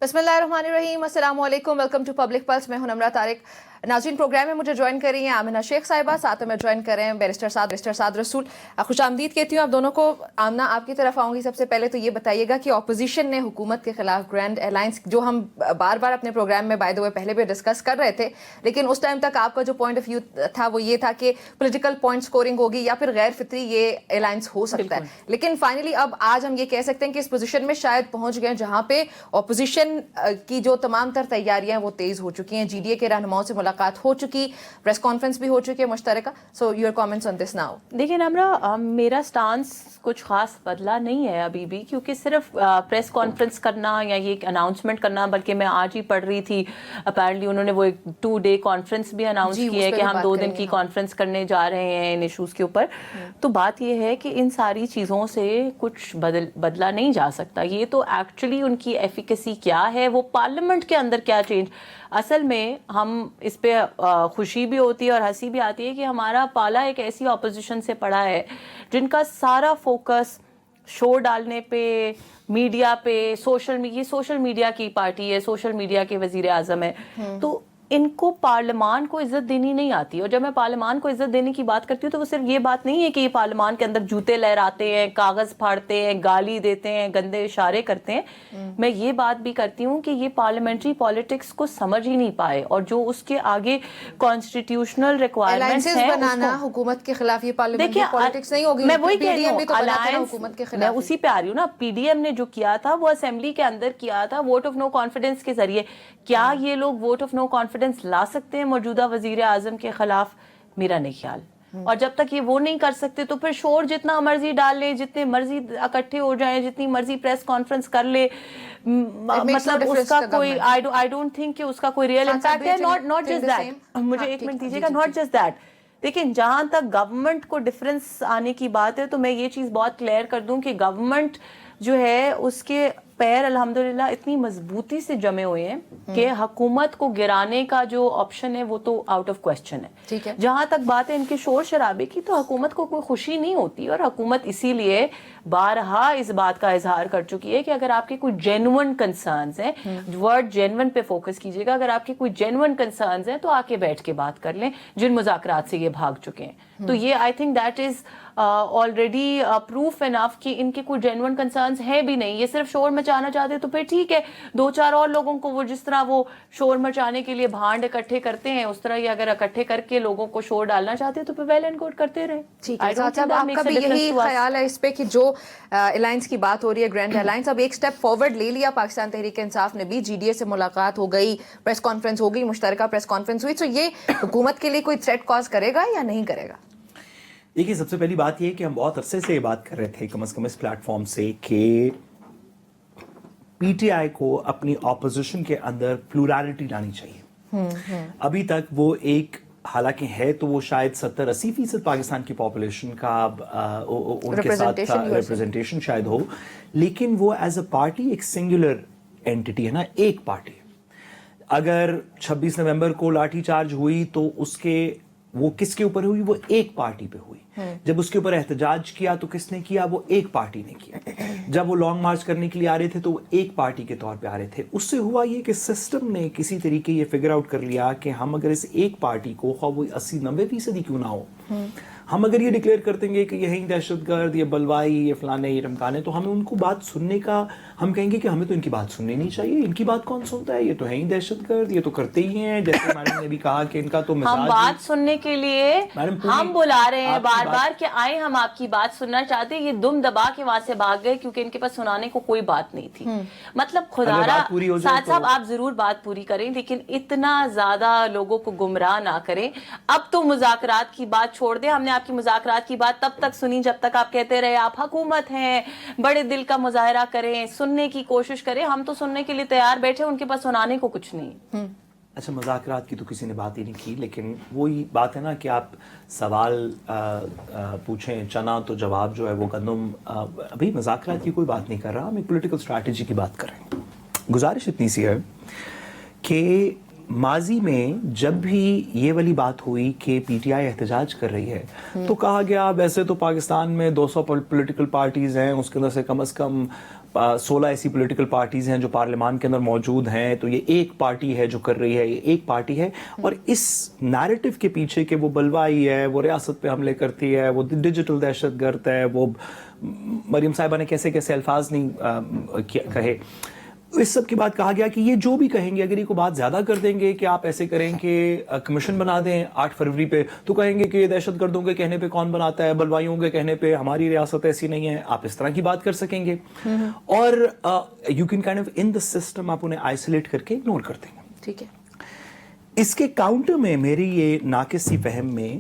बिस्मिल्लाहिर्रहमानिर्रहीम, अस्सलाम वालेकुम, वेलकम टू पब्लिक पल्स। मैं हूं नमरा तारिक। नाज़रीन, प्रोग्राम में मुझे ज्वाइन कर रही हैं आमिना शेख साहिबा, साथ में ज्वाइन कर रहे हैं बैरिस्टर साद रसूल। खुशामदीद कहती हूँ आप दोनों को। आमना, आपकी तरफ आऊँगी। सबसे पहले तो ये बताइएगा कि अपोजिशन ने हुकूमत के खिलाफ ग्रैंड अलायंस, जो हम बार बार अपने प्रोग्राम में बाय द वे पहले भी डिस्कस कर रहे थे, लेकिन उस टाइम तक आपका जो पॉइंट ऑफ व्यू था वो ये था कि पॉलिटिकल पॉइंट स्कोरिंग होगी या फिर गैर फितरी ये अलायंस हो सकता है। लेकिन फाइनली अब आज हम ये कह सकते हैं कि इस पोजीशन में शायद पहुंच गए जहां पे अपोजिशन की जो तमाम तर तैयारियां हैं वो तेज हो चुकी हैं। जीडीए के रहनुमाओं से मुलाकात हो चुकी, प्रेस कॉन्फ्रेंस भी हो चुकी है मुश्तरका। So your comments on this now. देखिए नमरा, मेरा स्टांस कुछ खास बदला नहीं है अभी भी, क्योंकि सिर्फ प्रेस कॉन्फ्रेंस करना या ये एक अनाउंसमेंट करना, बल्कि मैं आज ही पढ़ रही थी अपेरेंटली उन्होंने वो एक 2 डे कॉन्फ्रेंस भी अनाउंस किया है कि हम 2 दिन की कॉन्फ्रेंस करने जा रहे हैं इन इशूज़ के ऊपर। तो बात ये है कि इन सारी चीज़ों से कुछ बदला नहीं जा सकता। ये तो एक्चुअली उनकी एफिकेसी क्या है, वो पार्लियामेंट के अंदर क्या चेंज। असल में हम इस पे खुशी भी होती है और हंसी भी आती है कि हमारा पाला एक ऐसी ऑपोजिशन से पड़ा है जिनका सारा फोकस शो डालने पे, मीडिया पे, सोशल मीडिया की पार्टी है, सोशल मीडिया के वजीर आजम है। तो इनको पार्लियामान को इज्जत देनी नहीं आती। और जब मैं पार्लियामान को इज्जत देने की बात करती हूँ तो वो सिर्फ ये बात नहीं है कि ये पार्लियामान के अंदर जूते लहराते हैं, कागज फाड़ते हैं, गाली देते हैं, गंदे इशारे करते हैं। मैं ये बात भी करती हूँ कि ये पार्लियामेंट्री पॉलिटिक्स को समझ ही नहीं पाए और जो उसके आगे कॉन्स्टिट्यूशनल रिक्वायरमेंट्स हैं बनाना हुकूमत के खिलाफ, ये पार्लियामेंट्री पॉलिटिक्स नहीं होगी। मैं वही कह रही हूँ, मैं उसी पे आ रही हूँ ना। पीडीएम ने जो किया था वो असेंबली के अंदर किया था वोट ऑफ नो कॉन्फिडेंस के जरिए। क्या ये लोग वोट ऑफ नो कॉन्फिडेंस ला सकते हैं मौजूदा वजीर आजम के खिलाफ? मेरा नहीं ख्याल। और जब तक ये वो नहीं कर सकते तो फिर शोर जितना मर्जी डाल ले, जितने मर्जी इकट्ठे हो जाए, जितनी मर्जी प्रेस कॉन्फ्रेंस कर ले, मतलब उसका कोई आई डोंट थिंक कि उसका कोई रियल इम्पैक्ट है। नॉट जस्ट दैट, मुझे एक मिनट दीजिएगा। नॉट जस्ट दैट, लेकिन जहां तक गवर्नमेंट को डिफरेंस आने की बात है तो मैं ये चीज बहुत क्लियर कर दूं कि गवर्नमेंट जो है उसके पैर अल्हम्दुलिल्लाह इतनी मजबूती से जमे हुए हैं कि हुकूमत को गिराने का जो ऑप्शन है वो तो आउट ऑफ क्वेश्चन है। ठीक है। जहां तक बात है इनके शोर शराबे की, तो हुकूमत को कोई खुशी नहीं होती और हुकूमत इसीलिए बारहा इस बात का इजहार कर चुकी है कि अगर आपके कोई जेन्युइन कंसर्न्स हैं, वर्ड जेन्युइन पे फोकस कीजिएगा, अगर आपके कोई जेन्युइन कंसर्न्स हैं तो आके बैठ के बात कर लें, जिन मुज़ाकरात से ये भाग चुके हैं। तो ये I think that is already proof enough कि इनके कोई जेन्युइन कंसर्न्स है भी नहीं। ये सिर्फ शोर मचाना चाहते तो फिर ठीक है, 2-4 और लोगों को वो जिस तरह वो शोर मचाने के लिए भांड इकट्ठे करते हैं उस तरह ये अगर इकट्ठे करके लोगों को शोर डालना चाहते हैं तो फिर वेल एंड गुड करते रहे। ठीक है, आपका भी यही ख्याल है इस पे कि जो अलायंस की बात हो रही है, ग्रैंड अलायंस, अब एक स्टेप फॉरवर्ड ले लिया पाकिस्तान तहरीक इंसाफ ने भी। जीडीए से मुलाकात हो गई, प्रेस कॉन्फ्रेंस हो गई, मुश्तरका प्रेस कॉन्फ्रेंस हुई। तो ये हुकूमत के लिए कोई थ्रेट कॉज करेगा या नहीं करेगा? देखिए, सबसे पहली बात ये कि हम बहुत अरसे से ये बात कर रहे थे, कम से कम इस प्लेटफॉर्म से, कि पीटीआई को अपनी ऑपोजिशन के अंदर प्लूरलिटी लानी चाहिए। अभी तक वो एक, हालांकि है तो वो शायद 70-80% पाकिस्तान की पॉपुलेशन का उनके साथ रिप्रेजेंटेशन शायद हो, लेकिन वो एज अ पार्टी एक सिंगुलर एंटिटी है ना, एक पार्टी। अगर 26 नवंबर को लाठीचार्ज हुई तो उसके वो किसके ऊपर हुई? वो एक पार्टी पे हुई। जब उसके ऊपर एहतजाज किया तो किसने किया? वो एक पार्टी ने किया। जब वो लॉन्ग मार्च करने के लिए आ रहे थे तो वो एक पार्टी के तौर पे आ रहे थे। उससे हुआ ये कि सिस्टम ने किसी तरीके ये फिगर आउट कर लिया कि हम अगर इस एक पार्टी को, खा वो 80-90% क्यों ना हो, हम अगर ये डिक्लेयर करते हैं कि यही दहशतगर्द, ये बलवाई, ये फलाने, ये रमकाने, तो हमें उनको बात सुनने का, हम कहेंगे कि हमें तो इनकी बात सुननी नहीं चाहिए, इनकी बात कौन सुनता है, ये तो है ही दहशतगर्द, ये तो करते ही हैं। जैसे मैडम ने भी कहा कि इनका तो हम बात सुनने के लिए हम बुला रहे हैं बार बार कि आए, हम आपकी बात सुनना चाहते हैं। ये दुम दबा के वहां से भाग गए क्योंकि इनके पास सुनाने को कोई बात नहीं थी। मतलब खुदारा साथ साहब, आप जरूर बात पूरी करें लेकिन इतना ज्यादा लोगों को गुमराह ना करें। अब तो मुज़ाकरात की बात छोड़ दें। हमने आपकी मुज़ाकरात की बात तब तक सुनी जब तक आप कहते रहे आप हुकूमत हैं, बड़े दिल का मुजाहरा करें, सुनने की कोशिश करें। हम तो सुनने के लिए तैयार बैठे, उनके पास सुनाने को कुछ नहीं। अच्छा, मुज़ाकरात की तो किसी ने बात ही नहीं की, लेकिन वही बात है ना कि आप सवाल पूछें चना तो जवाब जो है वो गंदम। अभी मुज़ाकरात की कोई बात नहीं कर रहा, हम एक पॉलिटिकल स्ट्रैटेजी की बात कर रहे हैं। गुजारिश इतनी सी है कि माजी में जब भी ये वाली बात हुई कि पीटीआई एहतजाज कर रही है तो कहा गया वैसे तो पाकिस्तान में 200 पॉलिटिकल पार्टीज हैं, उसके अंदर से कम 16 ایسی پولیٹیکل پارٹیز ہیں جو پارلیمان کے اندر موجود ہیں, تو یہ ایک پارٹی ہے جو کر رہی ہے, یہ ایک پارٹی ہے. اور اس نیریٹو کے پیچھے کہ وہ بلوائی ہے, وہ ریاست پہ حملے کرتی ہے, وہ ڈیجیٹل دہشت گرد ہے, وہ مریم صاحبہ نے کیسے کیسے الفاظ نہیں کہے, اس سب کے بعد کہا گیا کہ یہ جو بھی کہیں گے, اگر یہ کو بات زیادہ کر دیں گے کہ آپ ایسے کریں کہ کمیشن بنا دیں 8 فروری پہ, تو کہیں گے کہ یہ دہشت گردوں کے کہنے پہ کون بناتا ہے, بلوائیوں کے کہنے پہ ہماری ریاست ایسی نہیں ہے, آپ اس طرح کی بات کر سکیں گے. اور you can kind of in the system آپ انہیں آئسولیٹ کر کے اگنور کر دیں گے. ٹھیک ہے. اس کے کاؤنٹر میں میری یہ ناقص سی فہم میں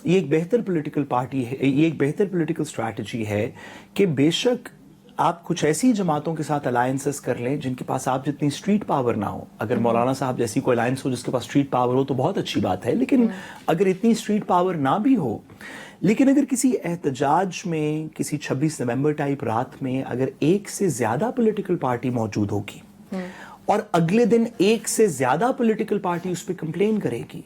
یہ ایک بہتر پولیٹیکل پارٹی ہے, یہ ایک بہتر پولیٹیکل اسٹریٹجی ہے کہ بے شک آپ کچھ ایسی جماعتوں کے ساتھ الائنسز کر لیں جن کے پاس آپ جتنی اسٹریٹ پاور نہ ہو. اگر مولانا صاحب جیسی کوئی الائنس ہو جس کے پاس اسٹریٹ پاور ہو تو بہت اچھی بات ہے, لیکن اگر اتنی اسٹریٹ پاور نہ بھی ہو, لیکن اگر کسی احتجاج میں, کسی 26 نومبر ٹائپ رات میں اگر ایک سے زیادہ پولیٹیکل پارٹی موجود ہوگی اور اگلے دن ایک سے زیادہ پولیٹیکل پارٹی اس پہ کمپلین کرے گی,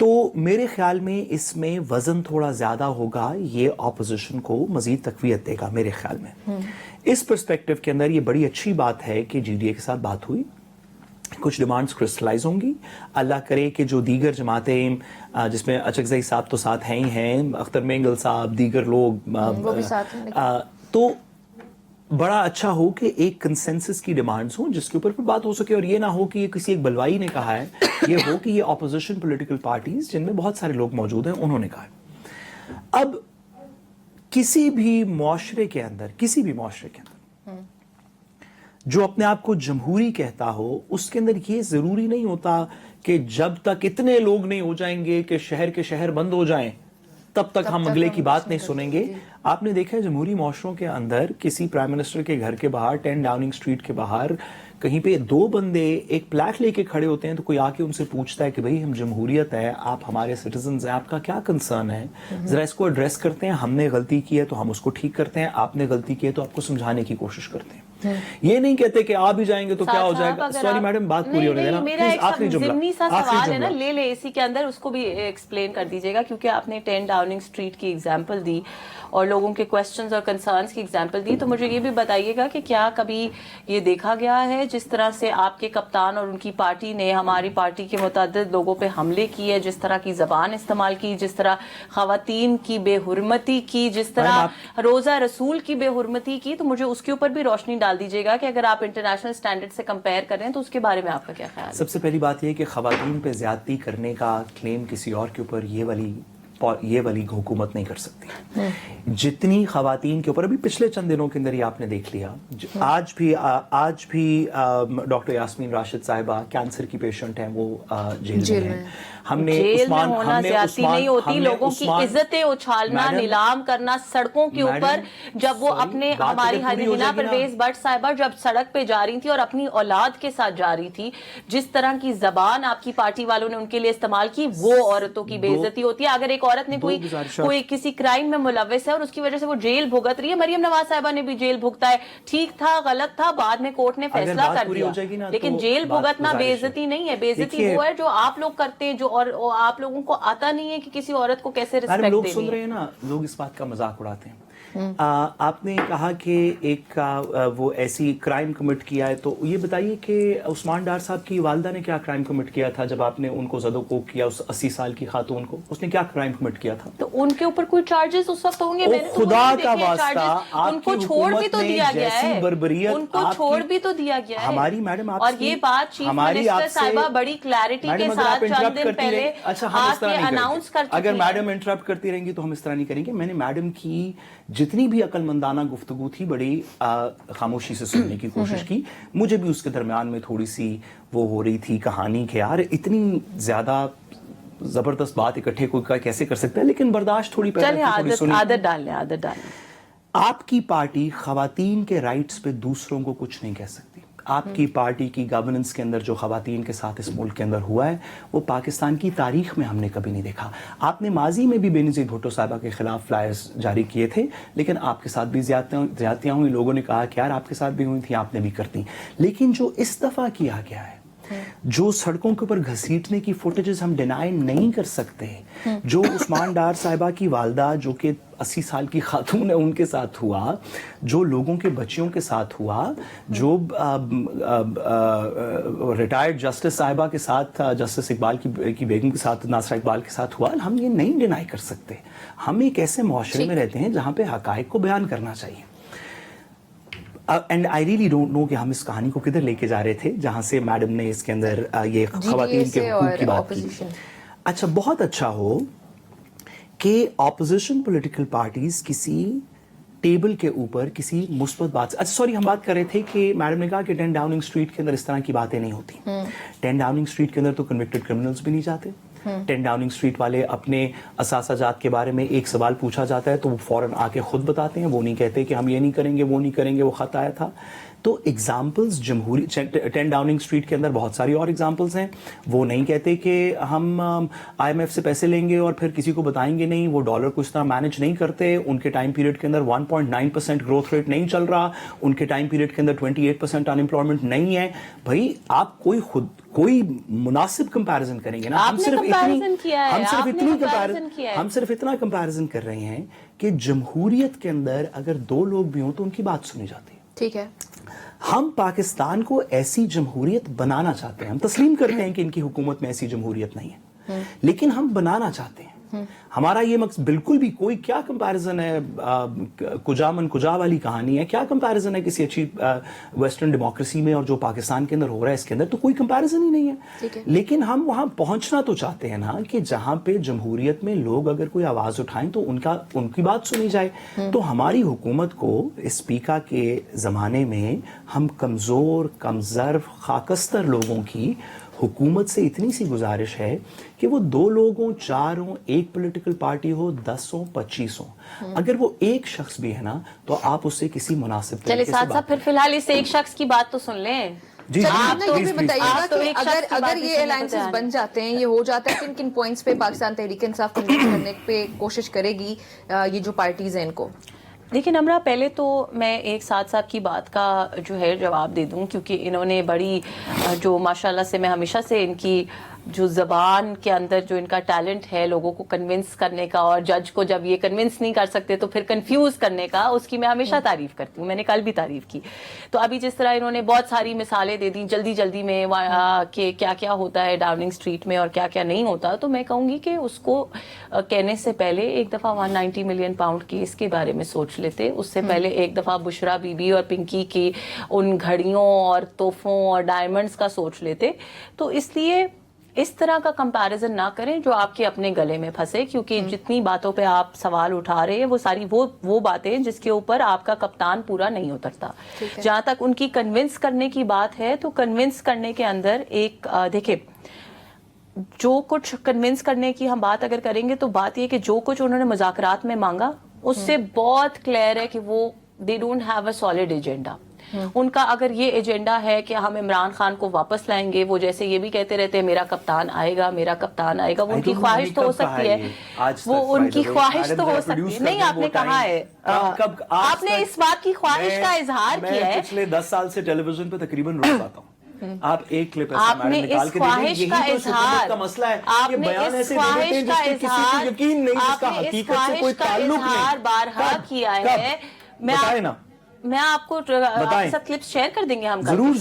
تو میرے خیال میں اس میں وزن تھوڑا زیادہ ہوگا, یہ اپوزیشن کو مزید تقویت دے گا میرے خیال میں. اس پرسپیکٹو کے اندر یہ بڑی اچھی بات ہے کہ جی ڈی اے کے ساتھ بات ہوئی, کچھ ڈیمانڈز کرسٹلائز ہوں گی. اللہ کرے کہ جو دیگر جماعتیں جس میں اچکزئی صاحب تو ساتھ ہیں ہی ہیں, اختر مینگل صاحب, دیگر لوگ وہ بھی ساتھ ہیں, تو بڑا اچھا ہو کہ ایک کنسنسس کی ڈیمانڈز ہوں جس کے اوپر پھر بات ہو سکے, اور یہ نہ ہو کہ یہ کسی ایک بلوائی نے کہا ہے, یہ ہو کہ یہ اپوزیشن پولیٹیکل پارٹیز جن میں بہت سارے لوگ موجود ہیں انہوں نے کہا ہے. اب کسی بھی معاشرے کے اندر جو اپنے آپ کو جمہوری کہتا ہو, اس کے اندر یہ ضروری نہیں ہوتا کہ جب تک اتنے لوگ نہیں ہو جائیں گے کہ شہر کے شہر بند ہو جائیں تب تک ہم اگلے کی بات نہیں سنیں گے. آپ نے دیکھا ہے جمہوری معاشروں کے اندر کسی پرائم منسٹر کے گھر کے باہر 10 ڈاؤننگ اسٹریٹ کے باہر کہیں پہ 2 بندے ایک پلیٹ لے کے کھڑے ہوتے ہیں, تو کوئی آ کے ان سے پوچھتا ہے کہ بھئی ہم جمہوریت ہے, آپ ہمارے سٹیزنز ہیں, آپ کا کیا کنسرن ہے, ذرا اس کو ایڈریس کرتے ہیں, ہم نے غلطی کی ہے تو ہم اس کو ٹھیک کرتے ہیں, آپ نے غلطی کی ہے تو آپ کو سمجھانے کی کوشش کرتے ہیں. یہ نہیں کہتے کہ آپ بھی جائیں گے تو کیا ہو جائے گا. سوری میڈم, بات پوری ہونے دینا. میرا ایک ضمنی سا سوال ہے نا, لے اسی کے اندر اس کو بھی ایکسپلین کر دیجیے گا, کیونکہ آپ نے 10 ڈاؤننگ اسٹریٹ کی ایگزامپل دی اور لوگوں کے کوسچنز اور کنسرنز کی ایگزامپل دی, تو مجھے یہ بھی بتائیے گا کہ کیا کبھی یہ دیکھا گیا ہے جس طرح سے آپ کے کپتان اور ان کی پارٹی نے ہماری پارٹی کے متعدد لوگوں پہ حملے کیے, جس طرح کی زبان استعمال کی, جس طرح خواتین کی بے حرمتی کی, جس طرح روزہ رسول کی بے حرمتی کی, تو مجھے اس کے اوپر بھی روشنی ڈال دیجیے گا کہ اگر آپ انٹرنیشنل سٹینڈرڈ سے کمپیئر کریں تو اس کے بارے میں آپ کا کیا خیال ہے. سب سے پہلی بات یہ ہے کہ خواتین پہ زیادتی کرنے کا کلیم کسی اور کے اوپر یہ والی حکومت نہیں کر سکتی. جتنی خواتین کے اوپر ابھی پچھلے چند دنوں کے اندر یہ آپ نے دیکھ لیا, آج بھی ڈاکٹر یاسمین راشد صاحبہ کینسر کی پیشنٹ ہیں, وہ جیل میں ہیں. ہم نے جیل میں ہونا زیادتی نہیں ہوتی, لوگوں کی عزتیں اچھالنا, نیلام کرنا سڑکوں کے اوپر, جب وہ اپنے ہماری حنا پرویز بٹ صاحبہ جب سڑک پہ جا رہی تھی اور اپنی اولاد کے ساتھ جا رہی تھی, جس طرح کی زبان آپ کی پارٹی والوں نے ان کے لیے استعمال کی, وہ عورتوں کی بے عزتی ہوتی ہے. اگر ایک عورت نے کوئی کسی کرائم میں ملوث ہے اور اس کی وجہ سے وہ جیل بھگت رہی ہے, مریم نواز صاحبہ نے بھی جیل بھگتا ہے, ٹھیک تھا غلط تھا, بعد میں کورٹ نے فیصلہ کر دیا, لیکن جیل بھگتنا بے عزتی نہیں ہے. بے عزتی وہ ہے جو آپ لوگ کرتے ہیں, جو اور آپ لوگوں کو آتا نہیں ہے کہ کسی عورت کو کیسے رسپیکٹ دینی ہے. لوگ سن رہے ہیں نا, لوگ اس بات کا مذاق اڑاتے ہیں. آپ نے کہا کہ ایک وہ ایسی کرائم کمٹ کیا ہے, تو یہ بتائیے کہ عثمان ڈار صاحب کی والدہ نے کیا کرائم کمٹ کیا تھا جب آپ نے ان کو زد و کوب کیا, اس 80 سال کی خاتون کو, اس نے کیا کرائم کمٹ کیا تھا؟ تو ان کے اوپر کوئی چارجز اس وقت ہوں گے, خدا کا واسطہ ان کو چھوڑ بھی تو دیا گیا ہے, ان کو چھوڑ بھی تو دیا گیا ہے. ہماری میڈم, اور یہ بات چیف منسٹر صاحبہ بڑی کلیئرٹی کے ساتھ چند دن پہلے آ کے اناؤنس کر چکی ہیں. اگر میڈم انٹرپٹ کرتی رہیں گی تو ہم اس طرح نہیں کریں گے. میں نے میڈم کی جتنی بھی عقل مندانہ گفتگو تھی بڑی خاموشی سے سننے کی کوشش کی. مجھے بھی اس کے درمیان میں تھوڑی سی وہ ہو رہی تھی کہانی کہ یار اتنی زیادہ زبردست بات اکٹھے کوئی کیسے کر سکتا ہے, لیکن برداشت تھوڑی پہلے عادت ڈال لیں. آپ کی پارٹی خواتین کے رائٹس پہ دوسروں کو کچھ نہیں کہہ سکتی. آپ کی پارٹی کی گورننس کے اندر جو خواتین کے ساتھ اس ملک کے اندر ہوا ہے وہ پاکستان کی تاریخ میں ہم نے کبھی نہیں دیکھا. آپ نے ماضی میں بھی بینظیر بھٹو صاحبہ کے خلاف فلائرز جاری کیے تھے, لیکن آپ کے ساتھ بھی زیادتیاں ہوئی. لوگوں نے کہا کہ یار آپ کے ساتھ بھی ہوئی تھیں, آپ نے بھی کرتی. لیکن جو اس دفعہ کیا گیا ہے जो सड़कों के ऊपर घसीटने की फुटेजेस हम डिनाई नहीं कर सकते, जो उस्मान डार साहिबा की वालदा जो कि 80 साल की खातून है उनके साथ हुआ, जो लोगों के बच्चियों के साथ हुआ, जो रिटायर्ड जस्टिस साहिबा के साथ, जस्टिस इकबाल की बेगम के साथ, नासरा इकबाल के साथ हुआ, हम ये नहीं डिनाई कर सकते. हम एक ऐसे माशरे में रहते हैं जहाँ पे हकायक को बयान करना चाहिए. And I really don't know कि हम इस कहानी को किधर लेके जा रहे थे जहाँ से मैडम ने इसके अंदर ये खवातीन के हुकूक की बात की. अच्छा, बहुत अच्छा हो कि ऑपोजिशन पॉलिटिकल पार्टीज किसी टेबल के ऊपर किसी मुस्बत बात से, अच्छा सॉरी, हम बात कर रहे थे कि मैडम ने कहा कि 10 डाउनिंग स्ट्रीट के अंदर इस तरह की बातें नहीं होती. 10 डाउनिंग स्ट्रीट के अंदर तो कन्विक्टेड क्रिमिनल्स भी नहीं जाते. 10 डाउनिंग स्ट्रीट वाले अपने असासाजात के बारे में एक सवाल पूछा जाता है तो वो फौरन आके खुद बताते हैं, वो नहीं कहते कि हम ये नहीं करेंगे, वो नहीं करेंगे, वो खत आया था. तो एग्जाम्पल्स जमहूरी 10 डाउनिंग स्ट्रीट के अंदर बहुत सारी और एग्जाम्पल्स हैं. वो नहीं कहते कि हम IMF से पैसे लेंगे और फिर किसी को बताएंगे नहीं. वो डॉलर को इस तरह मैनेज नहीं करते. उनके टाइम पीरियड के अंदर 1.9% ग्रोथ रेट नहीं चल रहा. उनके टाइम पीरियड के अंदर 28% अनएम्प्लॉयमेंट नहीं है. भाई आप कोई मुनासिब कंपैरिजन करेंगे ना. हम सिर्फ इतना कंपैरिजन कर रहे हैं कि जमहूरियत के अंदर अगर 2 लोग भी हों तो उनकी बात सुनी जाती है. ठीक है, हम पाकिस्तान को ऐसी जमहूरियत बनाना चाहते हैं. हम तस्लीम करते हैं कि इनकी हुकूमत में ऐसी जमहूरियत नहीं है, लेकिन हम बनाना चाहते हैं. हमारा ये मकसद बिल्कुल भी कोई क्या कंपैरिजन है, कुजामन कुजा वाली कहानी है, क्या कंपैरिजन है किसी अच्छी वेस्टर्न डेमोक्रेसी में और जो पाकिस्तान के अंदर हो रहा है इसके अंदर, तो कोई कंपैरिजन ही नहीं है. लेकिन हम वहां पहुंचना तो चाहते हैं ना कि जहां पे जमहूरियत में लोग अगर कोई आवाज उठाएं तो उनकी बात सुनी जाए. तो हमारी हुकूमत को स्पीकर के जमाने में हम कमजोर, कमजर्फ, खाकस्तर लोगों की हुकूमत से इतनी सी गुजारिश है कि वो 2 लोग हों, 4 हों, एक पॉलिटिकल पार्टी हो, 10 हो, 25 हो, अगर वो एक शख्स भी है ना तो आप उससे किसी मुनासिब चलिए साथ साथ फिर फिलहाल इस एक शख्स की बात तो सुन लें. जी, आप तो ये भी प्लीज. बताइएगा तो कि एक शख्स की अगर बात ये सुनने को अलायंसेस तैयार बन जाते हैं, ये हो जाता है, किन किन पॉइंट्स पे पाकिस्तान तहरीक इंसाफ कन्विंस करने पे कोशिश करेगी ये जो पार्टीज हैं इनको? देखिए नम्रा, पहले तो मैं एक साथ साहब की बात का जो है जवाब दे दूं, क्योंकि इन्होंने बड़ी जो माशाल्लाह से मैं हमेशा से इनकी जो ज़बान के अंदर जो इनका टैलेंट है लोगों को कन्विंस करने का, और जज को जब ये कन्विंस नहीं कर सकते तो फिर कंफ्यूज करने का, उसकी मैं हमेशा तारीफ करती हूँ. मैंने कल भी तारीफ की. तो अभी जिस तरह इन्होंने बहुत सारी मिसालें दे दी जल्दी जल्दी में कि क्या क्या होता है डाउनिंग स्ट्रीट में और क्या क्या नहीं होता, तो मैं कहूँगी कि उसको कहने से पहले एक दफ़ा 190 मिलियन पाउंड केस के बारे में सोच लेते. उससे पहले एक दफ़ा बुशरा बीबी और पिंकी की उन घड़ियों और तोहफों और डायमंड्स का सोच लेते. तो इसलिए इस तरह का कंपैरिजन ना करें जो आपके अपने गले में फंसे, क्योंकि जितनी बातों पे आप सवाल उठा रहे हैं वो सारी वो बातें जिसके ऊपर आपका कप्तान पूरा नहीं उतरता. जहां तक उनकी कन्विंस करने की बात है, तो कन्विंस करने के अंदर एक देखिए, जो कुछ कन्विंस करने की हम बात अगर करेंगे तो बात ये कि जो कुछ उन्होंने मुज़ाकरात में मांगा उससे बहुत क्लियर है कि वो they don't have a solid agenda. उनका अगर ये एजेंडा है कि हम इमरान खान को वापस लाएंगे, वो जैसे ये भी कहते रहते हैं मेरा कप्तान आएगा, मेरा कप्तान आएगा, वो उनकी ख्वाहिश तो हो सकती है, वो उनकी ख्वाहिश तो हो सकती है. नहीं, आपने कहा है, आपने इस बात की ख्वाहिश का इजहार किया है. पिछले 10 साल से टेलीविजन पे तकरीबन रोज आता हूँ. आप एक क्लिप आपने इस ख्वाहिश का इजहार, का मसला है, आपने इस ख्वाहिश का इजहार, यकीन नहीं, जिसका आपने इस हकीकत से ख्वाहिश कोई का ताल्लुक इजहार नहीं. बारहा किया है. मैं आपको आपके साथ क्लिप्स शेयर कर देंगे हम. जरूर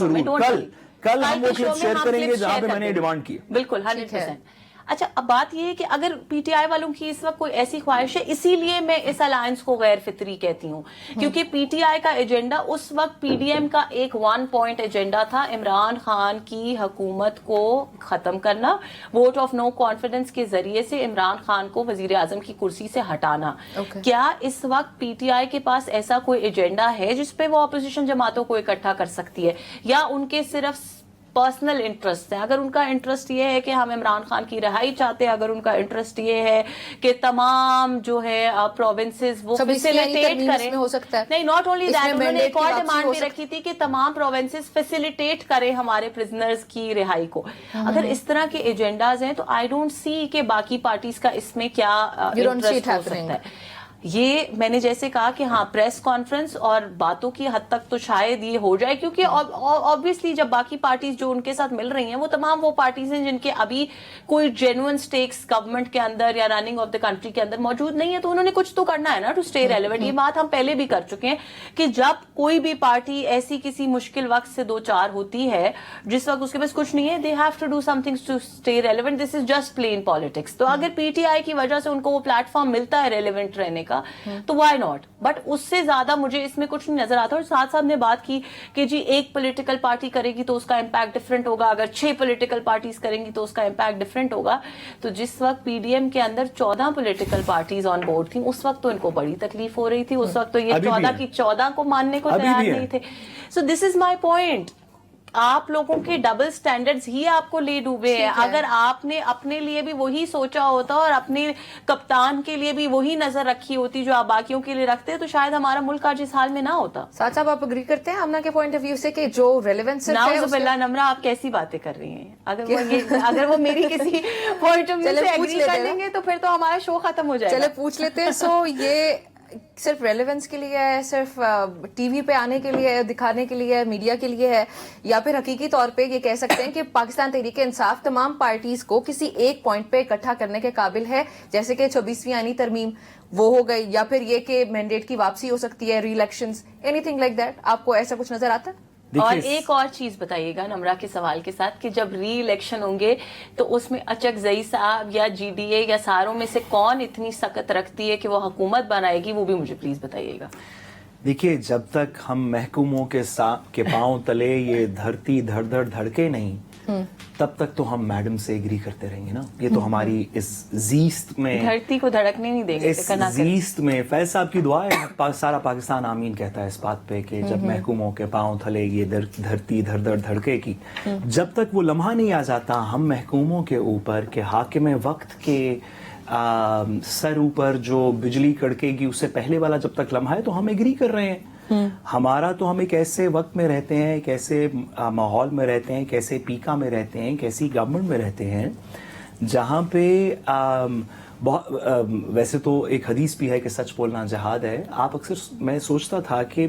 कल हम वो क्लिप शेयर करेंगे जहां पे मैंने डिमांड की. बिल्कुल 100%. अच्छा, अब बात ये है कि अगर पीटीआई वालों की इस वक्त कोई ऐसी ख्वाहिश है, इसीलिए मैं इस अलायंस को गैर फितरी कहती हूँ, क्योंकि पीटीआई का एजेंडा उस वक्त पीडीएम का एक 1 पॉइंट एजेंडा था, इमरान खान की हुकूमत को खत्म करना, वोट ऑफ नो कॉन्फिडेंस के जरिए से इमरान खान को वजीर आजम की कुर्सी से हटाना. क्या इस वक्त पीटीआई के पास ऐसा कोई एजेंडा है जिसपे वो अपोजिशन जमातों को इकट्ठा कर सकती है, या उनके सिर्फ पर्सनल इंटरेस्ट है? अगर उनका इंटरेस्ट ये है कि हम इमरान खान की रिहाई चाहते हैं, अगर उनका इंटरेस्ट ये है कि तमाम जो है प्रोविंसेस वो फैसिलिटेट करें, हो सकता है. नहीं, नॉट ओनली दैट, उन्होंने एक और डिमांड भी रखी थी कि तमाम प्रोविंसेस फैसिलिटेट करें हमारे प्रिजनर्स की रिहाई को. अगर इस तरह के एजेंडाज हैं तो आई डोंट सी कि बाकी पार्टीज का इसमें क्या इंटरेस्ट हो सकता है. یہ میں نے جیسے کہا کہ ہاں پریس کانفرنس اور باتوں کی حد تک تو شاید یہ ہو جائے, کیونکہ obviously جب باقی پارٹیز جو ان کے ساتھ مل رہی ہیں وہ تمام وہ پارٹیز ہیں جن کے ابھی کوئی جینوئن سٹیکس گورنمنٹ کے اندر یا رننگ آف دا کنٹری کے اندر موجود نہیں ہے, تو انہوں نے کچھ تو کرنا ہے نا ٹو اسٹے ریلیونٹ. یہ بات ہم پہلے بھی کر چکے ہیں کہ جب کوئی بھی پارٹی ایسی کسی مشکل وقت سے دو چار ہوتی ہے جس وقت اس کے پاس کچھ نہیں ہے, they have to do something to stay relevant. This is just plain politics. تو اگر پی ٹی آئی کی وجہ سے ان کو وہ پلیٹ فارم ملتا ہے ریلیونٹ رہنے کا تو وائی ناٹ, بٹ اس سے زیادہ مجھے اس میں کچھ نہیں نظر آتا. اور ساتھ ساتھ نے بات کی کہ جی ایک پولیٹیکل پارٹی کرے گی تو اس کا امپیکٹ ڈفرینٹ ہوگا, اگر 6 پولیٹیکل پارٹیز کریں گی تو اس کا امپیکٹ ڈفرینٹ ہوگا. تو جس وقت پی ڈی ایم کے اندر 14 پولیٹیکل پارٹیز آن بورڈ تھیں اس وقت تو ان کو بڑی تکلیف ہو رہی تھی, اس وقت تو یہ 14 کی 14 کو ماننے کو تیار نہیں تھے. سو دس از مائی پوائنٹ, آپ لوگوں کے ڈبل سٹینڈرڈز ہی آپ کو لے ڈوبے ہیں. اگر آپ نے اپنے لیے بھی وہی سوچا ہوتا اور اپنے کپتان کے لیے بھی وہی نظر رکھی ہوتی جو آپ باقیوں کے لیے رکھتے تو شاید ہمارا ملک آج اس حال میں نہ ہوتا. ساتھ صاحب آپ اگری کرتے ہیں آمنہ کے پوائنٹ آف ویو سے کہ جو ریلیونس ہے نعوذ باللہ نمرہ, آپ کیسی باتیں کر رہی ہیں؟ اگر وہ میری کسی پوائنٹ آف ویو سے ایگری کر لیں گے تو پھر تو ہمارا شو ختم ہو جائے گا. چلے پوچھ لیتے ہیں. سو یہ صرف ریلیونس کے لیے ہے, صرف ٹی وی پہ آنے کے لیے, دکھانے کے لیے, میڈیا کے لیے ہے, یا پھر حقیقی طور پہ یہ کہہ سکتے ہیں کہ پاکستان تحریک انصاف تمام پارٹیز کو کسی ایک پوائنٹ پہ اکٹھا کرنے کے قابل ہے, جیسے کہ 26ویں آئینی ترمیم وہ ہو گئی, یا پھر یہ کہ مینڈیٹ کی واپسی ہو سکتی ہے, re elections, anything like that? آپ کو ایسا کچھ نظر آتا ہے؟ اور ایک اور چیز بتائیے گا نمرہ کے سوال کے ساتھ کہ جب ری الیکشن ہوں گے تو اس میں اچک زئی صاحب یا جی ڈی اے یا ساروں میں سے کون اتنی سخت رکھتی ہے کہ وہ حکومت بنائے گی, وہ بھی مجھے پلیز بتائیے گا. دیکھیے, جب تک ہم محکوموں کے پاؤں تلے یہ دھرتی دھڑ دھڑ دھڑکے نہیں تب تک تو ہم میڈم سے ایگری کرتے رہیں گے نا. یہ تو ہماری اس زیست میں, دھرتی کو دھڑکنے نہیں دیں گے, اس زیست میں فیض صاحب کی دعا ہے, سارا پاکستان آمین کہتا ہے اس بات پہ کہ جب محکوموں کے پاؤں تھلے یہ دھرتی دھڑ دھڑ دھڑکے کی, جب تک وہ لمحہ نہیں آ جاتا ہم محکوموں کے اوپر کہ حاکم وقت کے سر اوپر جو بجلی کڑکے گی اس سے پہلے والا جب تک لمحہ ہے تو ہم ایگری کر رہے ہیں. ہمارا تو ہم ایک ایسے وقت میں رہتے ہیں, ایک ایسے ماحول میں رہتے ہیں, کیسے پیکا میں رہتے ہیں, کیسی گورنمنٹ میں رہتے ہیں جہاں پہ ویسے تو ایک حدیث بھی ہے کہ سچ بولنا جہاد ہے. آپ اکثر, میں سوچتا تھا کہ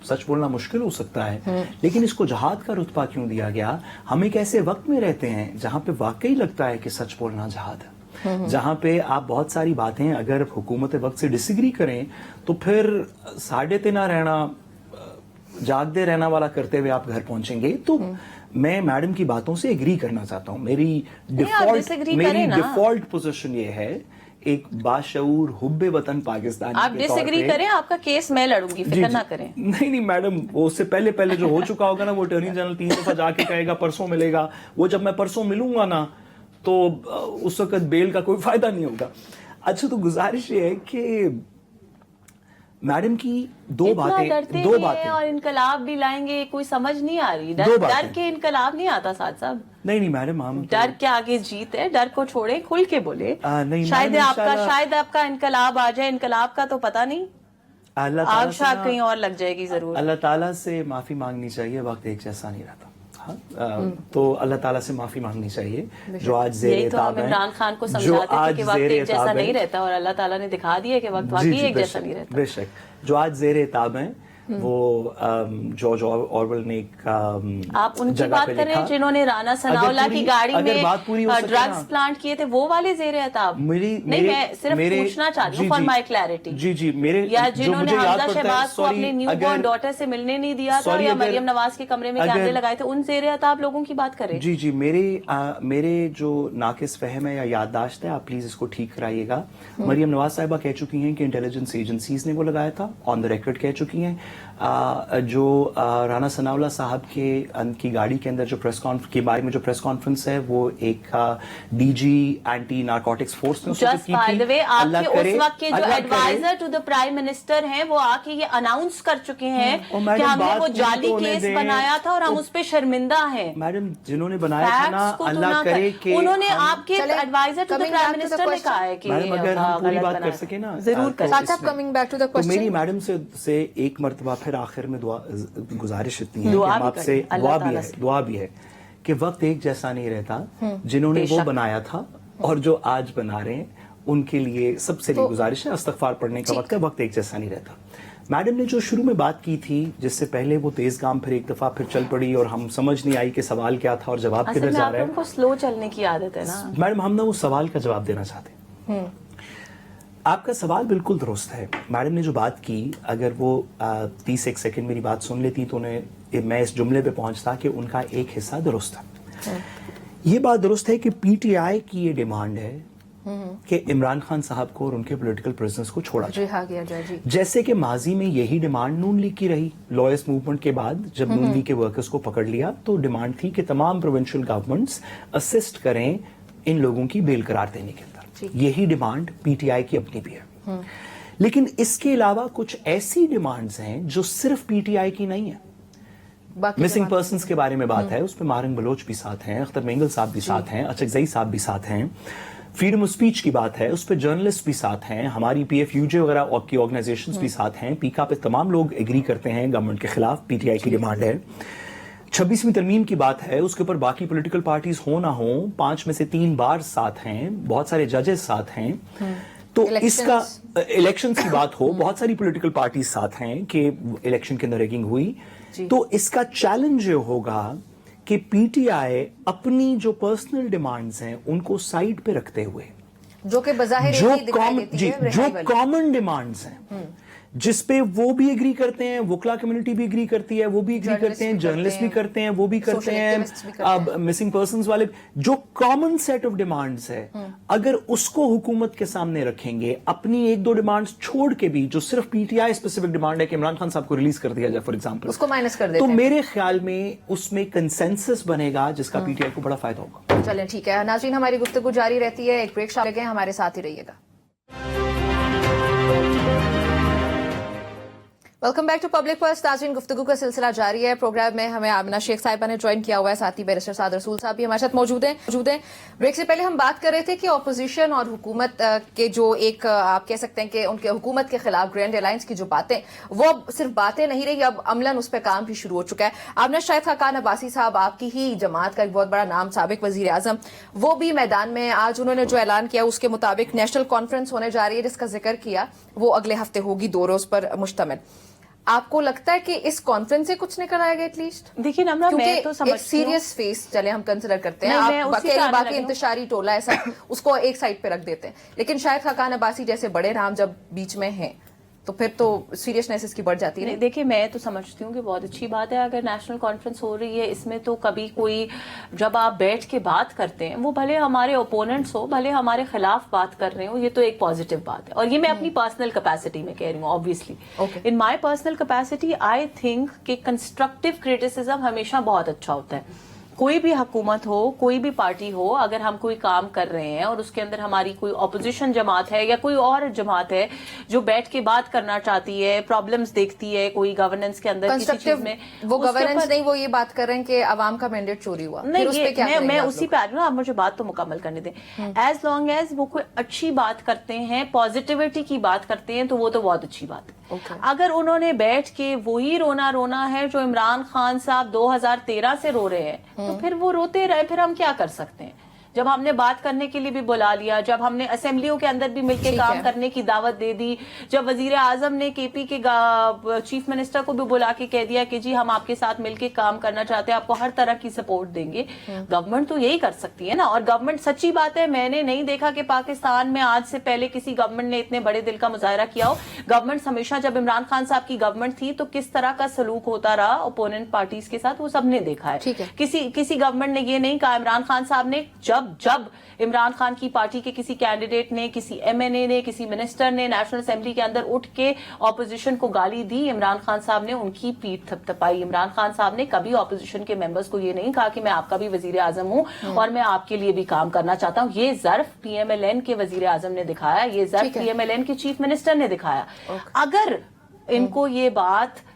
سچ بولنا مشکل ہو سکتا ہے لیکن اس کو جہاد کا رتبہ کیوں دیا گیا؟ ہم ایک ایسے وقت میں رہتے ہیں جہاں پہ واقعی لگتا ہے کہ سچ بولنا جہاد ہے, جہاں پہ آپ بہت ساری باتیں اگر حکومت وقت سے ڈس ایگری کریں تو پھر ساڑھے تینا رہنا, جاگتے رہنا والا کرتے ہوئے آپ گھر پہنچیں گے. تو میں میڈم کی باتوں سے ایگری کرنا چاہتا ہوں. میری ڈیفالٹ پوزیشن یہ ہے ایک باشعور حب وطن پاکستانی. آپ ڈس ایگری کریں, آپ کا کیس میں لڑوں گی, فکر نہ کریں. نہیں میڈم, وہ اس سے پہلے جو ہو چکا ہوگا نا, وہ اٹارنی جنرل 3 دفعہ جا کے کہے گا پرسوں ملے گا, وہ جب میں پرسوں ملوں گا نا تو اس وقت بیل کا کوئی فائدہ نہیں ہوگا. اچھا, تو گزارش یہ ہے کہ میڈم کی دو باتیں اور انقلاب بھی لائیں گے, کوئی سمجھ نہیں آ رہی. ڈر کے انقلاب نہیں آتا ساتھ صاحب. نہیں میڈم, ہم ڈر کے آگے جیت ہے, ڈر کو چھوڑے, کھل کے بولے. شاید آپ کا انقلاب آ جائے, انقلاب کا تو پتہ نہیں, آگ شاگ کہیں اور لگ جائے گی ضرور. اللہ تعالیٰ سے معافی مانگنی چاہیے, وقت ایک جیسا نہیں رہتا. تو اللہ تعالیٰ سے معافی مانگنی چاہیے جو آج زیر تاب ہیں. عمران خان کو سمجھاتے تھے کہ وقت ایک جیسا نہیں رہتا, اور اللہ تعالیٰ نے دکھا دیا کہ وقت واقعی ایک جیسا نہیں رہتا. بے شک, جو آج زیر تاب ہیں وہ جارج آرویل نے ایک آپ ان کی بات کر رہے ہیں جنہوں نے رانا ثناء اللہ کی گاڑی میں ڈرگز پلانٹ کیے تھے, وہ والے زیر اعتاب؟ نہیں, میں صرف پوچھنا چاہتی ہوں فار مائی کلیئرٹی. جی میرے, یا جنہوں نے حمزہ شہباز کو اپنے نیو بورن ڈاٹر سے ملنے نہیں دیا تھا, یا مریم نواز کے کمرے میں کیمرے لگائے تھے, ان زیر اعتاب لوگوں کی بات کریں. جی میرے جو ناقص فہم ہے یا یادداشت ہے, آپ پلیز اس کو ٹھیک کرائیے گا. مریم نواز صاحبہ کہہ چکی ہیں کہ انٹیلیجنس ایجنسیز نے وہ لگایا تھا, آن دا ریکارڈ کہہ چکی ہیں. جو رانا ثناء اللہ صاحب کی گاڑی کے اندر جو پریس کانفرنس کے بارے میں جو پریس کانفرنس ہے وہ ایک D G anti narcotics force نے جسٹ بائی دی وے آپ کے اس وقت کے جو adviser to the prime minister ہیں وہ آ کے یہ اناؤنس کر چکے ہیں کہ ہم نے وہ جعلی کیس بنایا تھا اور ہم اس پہ شرمندہ ہیں. میڈم, جنہوں نے بنایا تھا نا, اللہ کرے کہ انہوں نے آپ کے adviser to the prime minister نے کہا ہے کہ اگر ہم پوری بات کر سکیں نا ضرور تو میری میڈم سے ایک مرتبہ پھر آخر میں گزارش اتنی ہے کہ آپ سے دعا بھی ہے کہ وقت ایک جیسا نہیں رہتا. جنہوں نے وہ بنایا تھا اور جو آج بنا رہے ہیں उनके लिए सबसे बड़ी गुजारिश है, इस्तग़फ़ार पढ़ने का वक्त एक जैसा नहीं रहता। मैडम ने जो शुरू में बात की थी, जिससे पहले वो तेज गाम फिर एक दफा फिर चल पड़ी और हम समझ नहीं आई कि सवाल क्या था और जवाब किधर जा रहा है। उनको स्लो चलने की आदत है ना मैडम, हम ना उस सवाल का जवाब देना चाहते हैं। आपका सवाल बिल्कुल दुरुस्त है। मैडम ने जो बात की, अगर वो 30 सेकंड मेरी बात सुन लेती तो मैं इस जुमले पे पहुंचता कि उनका एक हिस्सा दुरुस्त है। ये बात दुरुस्त है कि पीटीआई की ये डिमांड है कि इमरान खान साहब को और उनके पॉलिटिकल प्रिजनर्स को छोड़ा जाए। जैसे कि माजी में यही डिमांड नून लीग की रही। लॉयर्स मूवमेंट के बाद जब नून लीग के वर्कर्स को पकड़ लिया तो डिमांड थी कि तमाम प्रोविंशियल गवर्नमेंट्स असिस्ट करें इन लोगों की बेल करार देने के अंदर। यही डिमांड पीटीआई की अपनी भी है। लेकिन इसके अलावा कुछ ऐसी डिमांड्स हैं जो सिर्फ पीटीआई की नहीं है। मिसिंग पर्सन्स के बारे में बात है, उसमें मारंग बलोच भी साथ हैं, अख्तर मेंगल साहब भी साथ हैं, अचकजई साहब भी साथ हैं। फ्रीडम ऑफ स्पीच की बात है, उस पर जर्नलिस्ट भी साथ हैं, हमारी पीएफयूजे वगैरह की ऑर्गेनाइजेशंस भी साथ हैं। पीका पे तमाम लोग एग्री करते हैं गवर्नमेंट के खिलाफ, पीटीआई की डिमांड है। 26वीं तरमीम की बात है, उसके ऊपर बाकी पॉलिटिकल पार्टीज हो ना हो, 5 में से 3 बार साथ हैं, बहुत सारे जजेस साथ हैं। तो इसका इलेक्शंस की बात हो, बहुत सारी पॉलिटिकल पार्टीज साथ हैं कि इलेक्शन के अंदर रैगिंग हुई। तो इसका चैलेंज ये होगा कि पीटीआई अपनी जो पर्सनल डिमांड्स हैं उनको साइड पे रखते हुए, जो कि बज़ाहिर ही दिखाई देती है, जो कॉमन डिमांड्स हैं जिस पे वो भी एग्री करते हैं, वुकला कम्युनिटी भी एग्री करती है, वो भी एग्री करते हैं, जर्नलिस्ट भी करते हैं, वो भी करते हैं, अब मिसिंग पर्सन्स वाले, जो कॉमन सेट ऑफ डिमांड्स है, अगर उसको हुकूमत के सामने रखेंगे, अपनी 1-2 डिमांड्स छोड़ के भी, जो सिर्फ पीटीआई स्पेसिफिक डिमांड है कि इमरान खान साहब को रिलीज कर दिया जाए फॉर एग्जाम्पल, उसको माइनस कर देते तो हैं। मेरे ख्याल में उसमें कंसेंसस बनेगा जिसका पीटीआई को बड़ा फायदा होगा। चलें, ठीक है नाज़रीन, हमारी गुफ्तगू जारी रहती है, एक ब्रेक शामिल, हमारे साथ ही रहिएगा। Welcome back to Public Pulse. नाज़रीन, गुफ्तगू का सिलसिला जारी है। प्रोग्राम में हमें आमिना शेख साहिबा ने ज्वाइन किया हुआ है, साथ ही बैरिस्टर साद रसूल साहब भी हमारे साथ मौजूद हैं। ब्रेक से पहले हम बात कर रहे थे कि ऑपोजिशन और हुकूमत के जो एक आप कह सकते हैं कि उनके हुकूमत के खिलाफ ग्रैंड अलायंस की जो बातें, वो अब सिर्फ बातें नहीं रही, अब अमलन उस पर काम भी शुरू हो चुका है। आमिना शाहिद खाकान अब्बासी साहब, आपकी ही जमात का एक बहुत बड़ा नाम, साबिक वजीर आजम, वो भी मैदान में। आज उन्होंने जो ऐलान किया उसके मुताबिक नेशनल कॉन्फ्रेंस होने जा रही है, जिसका जिक्र किया वो अगले हफ्ते होगी, 2 रोज पर मुश्तमिल। आपको लगता है कि इस कॉन्फ्रेंस से कुछ निकल आएगा एटलीस्ट? देखिए ना, मैं तो समझती हूं, सीरियस फेस चले हम कंसिडर करते हैं, आप बाकी इंतशारी टोला ऐसा उसको एक साइड पे रख देते हैं, लेकिन शायद खाकान अब्बासी जैसे बड़े नाम जब बीच में हैं तो फिर तो सीरियसनेस इसकी बढ़ जाती है। देखिए, मैं तो समझती हूँ कि बहुत अच्छी बात है अगर नेशनल कॉन्फ्रेंस हो रही है। इसमें तो कभी कोई, जब आप बैठ के बात करते हैं, वो भले हमारे ओपोनेंट्स हो, भले हमारे खिलाफ बात कर रहे हो, ये तो एक पॉजिटिव बात है। और ये मैं अपनी पर्सनल कैपेसिटी में कह रही हूँ, obviously in my personal capacity I think कि कंस्ट्रक्टिव क्रिटिसिज्म हमेशा बहुत अच्छा होता है। कोई भी हुकूमत हो, कोई भी पार्टी हो, अगर हम कोई काम कर रहे हैं और उसके अंदर हमारी कोई ऑपोजिशन जमात है या कोई और जमात है जो बैठ के बात करना चाहती है, प्रॉब्लम्स देखती है कोई गवर्नेंस के अंदर किसी चीज में, वो गवर्नेंस नहीं, वो ये बात कर रहे हैं कि अवाम का मैंडेट चोरी हुआ। नहीं, मैं उसी पे आ रही हूँ, आप मुझे बात तो मुकम्मल करने दें। एज लॉन्ग एज वो कोई अच्छी बात करते हैं, पॉजिटिविटी की बात करते हैं, तो वो तो बहुत अच्छी बात है। अगर उन्होंने बैठ के वही रोना है जो इमरान खान साहब 2013 से रो रहे हैं, तो फिर वो रोते रहे, फिर हम क्या कर सकते हैं? जब हमने बात करने के लिए भी बुला लिया, जब हमने असेंबलियों के अंदर भी मिलकर काम करने की दावत दे दी, जब वजीर आजम ने केपी के चीफ मिनिस्टर को भी बुला के कह दिया कि जी हम आपके साथ मिलकर काम करना चाहते हैं, आपको हर तरह की सपोर्ट देंगे, गवर्नमेंट तो यही कर सकती है ना। और गवर्नमेंट, सच्ची बात है, मैंने नहीं देखा कि पाकिस्तान में आज से पहले किसी गवर्नमेंट ने इतने बड़े दिल का मुजाहरा किया हो। गवर्नमेंट हमेशा, जब इमरान खान साहब की गवर्नमेंट थी तो किस तरह का सलूक होता रहा ओपोनेंट पार्टीज के साथ, वो सबने देखा है। किसी गवर्नमेंट ने ये नहीं कहा, इमरान खान साहब ने जब इमरान खान की पार्टी के किसी कैंडिडेट ने, किसी एमएनए ने, किसी मिनिस्टर ने नेशनल असेंबली के अंदर उठ के ऑपोजिशन को गाली दी, इमरान खान साहब ने उनकी पीठ थपथपाई। इमरान खान साहब ने कभी ऑपोजिशन के मेंबर्स को ये नहीं कहा कि मैं आपका भी वजीर आजम हूं और मैं आपके लिए भी काम करना चाहता हूं। ये ज़र्फ पीएमएलएन के वजीर आजम ने दिखाया, ये ज़र्फ पीएमएलएन के चीफ मिनिस्टर ने दिखाया। अगर इनको ये बात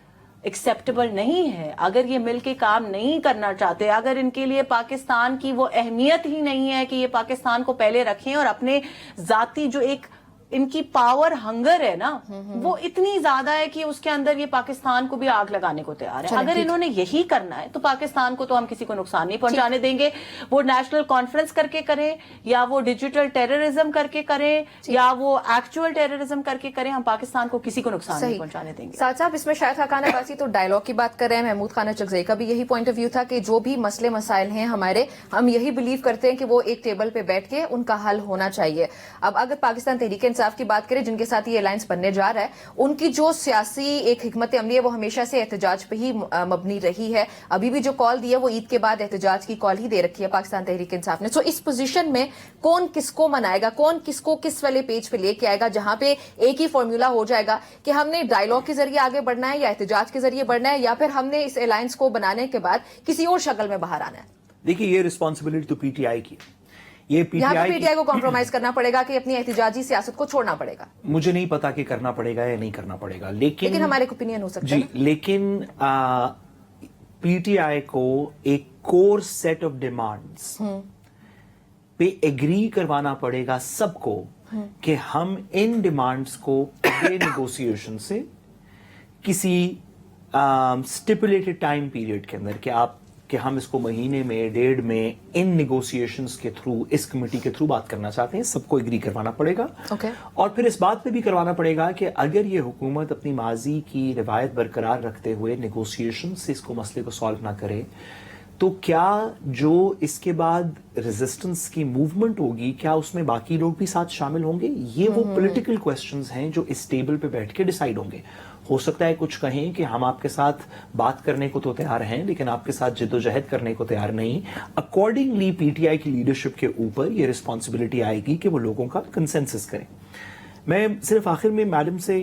एक्सेप्टेबल नहीं है, अगर ये मिलके काम नहीं करना चाहते, अगर इनके लिए पाकिस्तान की वो अहमियत ही नहीं है कि ये पाकिस्तान को पहले रखें और अपने जाती जो एक ان کی پاور ہنگر ہے نا وہ اتنی زیادہ ہے کہ اس کے اندر یہ پاکستان کو بھی آگ لگانے کو تیار ہے. اگر انہوں نے یہی کرنا ہے تو پاکستان کو تو ہم کسی کو نقصان نہیں پہنچانے دیں گے. وہ نیشنل کانفرنس کر کے کریں یا وہ ڈیجیٹل ٹیررزم کر کے کریں یا وہ ایکچوئل ٹیررزم کر کے کریں, ہم پاکستان کو کسی کو نقصان نہیں پہنچانے دیں گے. ساتھ صاحب اس میں شاید حقانہ باسی تو ڈائلاگ کی بات کر رہے ہیں. محمود خانہ چغزئی کا بھی یہی پوائنٹ آف ویو تھا کہ جو بھی مسئلے مسائل ہیں ہمارے, ہم یہی بلیو کرتے ہیں کہ وہ ایک ٹیبل پہ بیٹھ کے ان کا حل ہونا چاہیے. اب اگر پاکستان تحریک انصاف کی بات کریں جن کے ساتھ یہ الائنس بننے جا رہا ہے, ان کی جو سیاسی ایک حکمت عملی ہے وہ ہمیشہ سے احتجاج پہ ہی مبنی رہی ہے. ابھی بھی جو کال دی ہے وہ عید کے بعد احتجاج کی کال ہی دے رکھی ہے پاکستان تحریک انصاف نے. سو اس پوزیشن میں کون کس کو منائے گا, کون کس کو کس والے پیج پہ لے کے آئے گا جہاں پہ ایک ہی فارمولا ہو جائے گا کہ ہم نے ڈائلاگ کے ذریعے آگے بڑھنا ہے یا احتجاج کے ذریعے بڑھنا ہے یا پھر ہم نے اس الائنس کو بنانے کے بعد کسی اور شکل میں باہر آنا ہے. دیکھیے یہ رسپانسبلٹی تو پی ٹی آئی کی, یہ پی ٹی آئی کو کمپرومائز کرنا پڑے گا کہ اپنی احتجاجی سیاست کو چھوڑنا پڑے گا. مجھے نہیں پتا کہ کرنا پڑے گا یا نہیں کرنا پڑے گا, لیکن ہمارے اوپینین ہو سکتا ہے. جی لیکن پی ٹی آئی کو ایک کور سیٹ آف ڈیمانڈز پہ ایگری کروانا پڑے گا سب کو کہ ہم ان ڈیمانڈز کو نیگوسیشن سے کسی اسٹیپولیٹڈ ٹائم پیریڈ کے اندر کہ ہم اس کو مہینے میں 1.5 میں ان نیگوسیشنز کے تھرو, اس کمیٹی کے تھرو بات کرنا چاہتے ہیں, سب کو ایگری کروانا پڑے گا. اور پھر اس بات پہ بھی کروانا پڑے گا کہ اگر یہ حکومت اپنی ماضی کی روایت برقرار رکھتے ہوئے نیگوسیشن سے اس کو مسئلے کو سالو نہ کرے تو کیا جو اس کے بعد ریزسٹنس کی موومنٹ ہوگی کیا اس میں باقی لوگ بھی ساتھ شامل ہوں گے. یہ وہ پولیٹیکل کوسچنز ہیں جو اس ٹیبل پہ بیٹھ کے ڈیسائیڈ ہوں گے. ہو سکتا ہے کچھ کہیں کہ ہم آپ کے ساتھ بات کرنے کو تو تیار ہیں لیکن آپ کے ساتھ جد و جہد کرنے کو تیار نہیں. اکارڈنگلی پی ٹی آئی کی لیڈرشپ کے اوپر یہ رسپانسبلٹی آئے گی کہ وہ لوگوں کا کنسنسس کریں. میں صرف آخر میں میڈم سے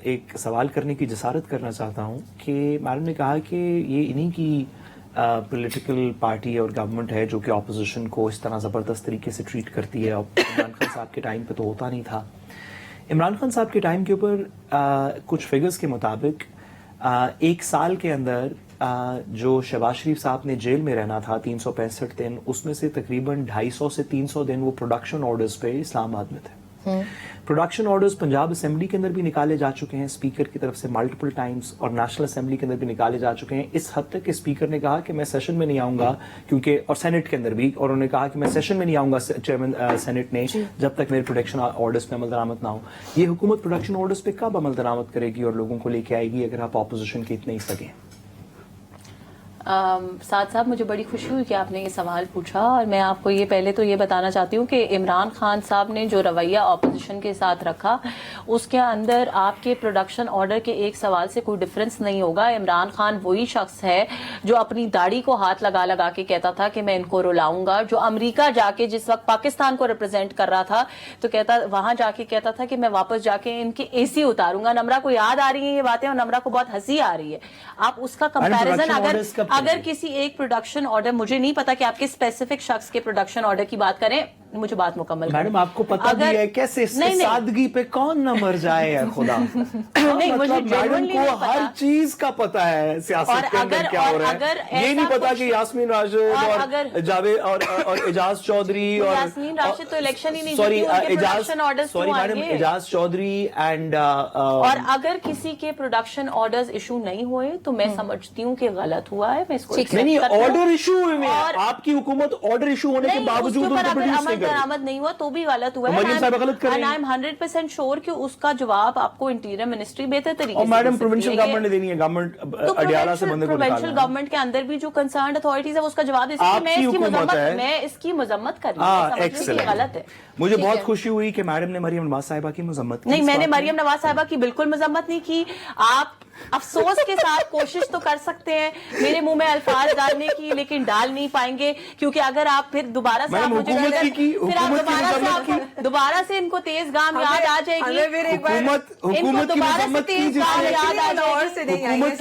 ایک سوال کرنے کی جسارت کرنا چاہتا ہوں کہ میڈم نے کہا کہ یہ انہی کی پولیٹیکل پارٹی اور گورنمنٹ ہے جو کہ اپوزیشن کو اس طرح زبردست طریقے سے ٹریٹ کرتی ہے. عمران خان صاحب کے ٹائم پہ تو ہوتا نہیں تھا. عمران خان صاحب کے ٹائم کے اوپر کچھ فگرز کے مطابق 1 سال کے اندر جو شہباز شریف صاحب نے جیل میں رہنا تھا 365 دن, اس میں سے تقریباً 250 سے 300 دن وہ پروڈکشن آرڈرز پہ اسلام آباد میں تھے. پروڈکشن آرڈرز پنجاب اسمبلی کے اندر بھی نکالے جا چکے ہیں اسپیکر کی طرف سے ملٹیپل ٹائمز, اور نیشنل اسمبلی کے اندر بھی نکالے جا چکے ہیں. اس حد تک کہ اسپیکر نے کہا کہ میں سیشن میں نہیں آؤں گا کیونکہ, اور سینٹ کے اندر بھی, اور انہوں نے کہا کہ میں سیشن میں نہیں آؤں گا چیئرمین سینٹ نے جب تک میرے پروڈکشن آرڈرز پہ عمل درآمد نہ ہو. یہ حکومت پروڈکشن آرڈرز پہ کب عمل درآمد کرے گی اور لوگوں کو لے کے آئے گی اگر آپ اپوزیشن کے اتنے ہی سگے ہیں؟ سعد صاحب مجھے بڑی خوشی ہوئی کہ آپ نے یہ سوال پوچھا, اور میں آپ کو یہ پہلے تو یہ بتانا چاہتی ہوں کہ عمران خان صاحب نے جو رویہ اپوزیشن کے ساتھ رکھا اس کے اندر آپ کے پروڈکشن آرڈر کے ایک سوال سے کوئی ڈفرنس نہیں ہوگا. عمران خان وہی شخص ہے جو اپنی داڑھی کو ہاتھ لگا لگا کے کہتا تھا کہ میں ان کو رلاؤں گا, جو امریکہ جا کے جس وقت پاکستان کو ریپرزینٹ کر رہا تھا تو وہاں جا کے کہتا تھا کہ میں واپس جا کے ان کے اے سی اتاروں گا. نمرہ کو یاد آ رہی ہیں یہ باتیں اور نمرہ کو بہت ہنسی آ رہی ہے. آپ اس کا کمپیریزن اگر کسی ایک پروڈکشن آرڈر, مجھے نہیں پتا کہ آپ کے اسپیسیفک شخص کے پروڈکشن آرڈر کی بات کریں, مجھے بات مکمل میڈم آپ کو پتا بھی ہے کیسے سادگی پہ کون نہ مر جائے ہے خدا. نہیں مجھے میڈم کو ہر چیز کا پتا ہے سیاست کے اندر کیا ہو رہا ہے. یہ نہیں پتا کہ یاسمین راشد اور جاوید اور اعجاز چودھری, اور یاسمین راشد تو الیکشن ہی نہیں sorry madam Ijaz Chaudhry and, اور اگر کسی کے پروڈکشن آرڈرز ایشو نہیں ہوئے تو میں سمجھتی ہوں کہ غلط ہوا ہے. میں اس کو نہیں آرڈر ایشو ہوئے میں آپ کی حکومت آرڈر ایشو ہونے کے باوجود درآمد نہیں ہوا تو بھی غلط ہوا ہے. and I am 100% sure کہ اس کا جواب آپ کو انٹیریئر منسٹری بہتر طریقے سے, اور میڈم پروونشل گورنمنٹ نے دینی ہے. گورنمنٹ اڈیالہ سے بندے کو نکالنا ہے. پروونشل گورنمنٹ کے اندر بھی جو کنسرنڈ اتھارٹیز ہے اس کا جواب میں اس کی مذمت کر رہی ہوں, یہ غلط ہے. مجھے بہت خوشی ہوئی کہ میڈم نے مریم نواز صاحبہ کی مذمت کی. نہیں, میں نے مریم نواز صاحبہ کی بالکل مذمت نہیں کی. آپ افسوس کے ساتھ کوشش تو کر سکتے ہیں میرے منہ میں الفاظ ڈالنے کی, لیکن ڈال نہیں پائیں گے کیونکہ اگر آپ پھر دوبارہ سے دوبارہ سے ان کو تیز گام یاد آ جائے گی. حکومت کی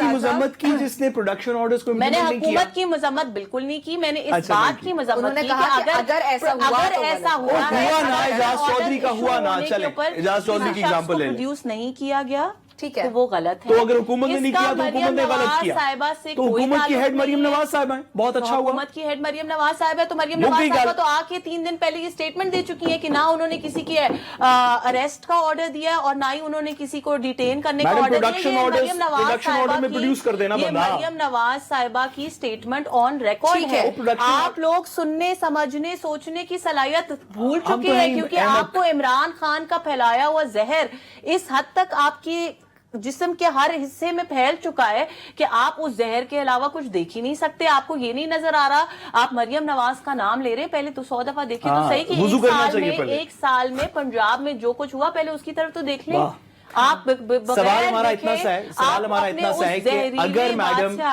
مذمت کی جس نے پروڈکشن آرڈرز کو, میں نے حکومت کی مذمت بالکل نہیں کی. میں نے اس بات کی مذمت کی کہ اگر ایسا ہوا نا اعجاز چودھری کا ہوا نا, چلے اعجاز چودھری کی ایگزامپل لے پروڈیوس نہیں کیا گیا ठीक है। तो वो गलत है। तो अगर हुकूमत ने नहीं इसका किया तो हुकूमत ने गलत किया। साहिबा से तो कोई हुकूमत की हेड ताल्लुक मरियम नहीं है। नवाज साहिबा है, बहुत अच्छा हुआ। हुकूमत की हेड मरियम नवाज साहिबा है, तो मरियम मुझ नवाज गई साहिबा गल। तो आके 3 दिन पहले ये स्टेटमेंट दे चुकी है कि ना उन्होंने किसी की अरेस्ट का ऑर्डर दिया और ना ही उन्होंने किसी को डिटेन करने का मैडम, ऑर्डर दिया। प्रोडक्शन ये ऑर्डर्स- मरियम नवाज प्रोडक्शन साहिबा ऑर्डर में की- प्रोड्यूस कर देना ये बंदा। मरियम नवाज साहिबा की स्टेटमेंट ऑन रिकॉर्ड ठीक है। है। वो प्रोडक्शन- आप लोग सुनने समझने सोचने की सलाहियत भूल हम चुके तो हैं, नहीं, क्योंकि अहमद। आपको इमरान खान का फैलाया हुआ जहर इस हद तक आपकी जिस्म के हर हिस्से में फैल चुका है कि आप उस जहर के अलावा कुछ देख ही नहीं सकते। आपको ये नहीं नजर आ रहा, आप मरियम नवाज का नाम ले रहे हैं। पहले तो 100 दफा देखें तो सही कि वुज़ू एक करना साल चाहिए में पहले। एक साल में पंजाब में जो कुछ हुआ पहले उसकी तरफ तो देख लें। वाह। आप सवाल हमारा इतना सा है, सवाल हमारा इतना सा है कि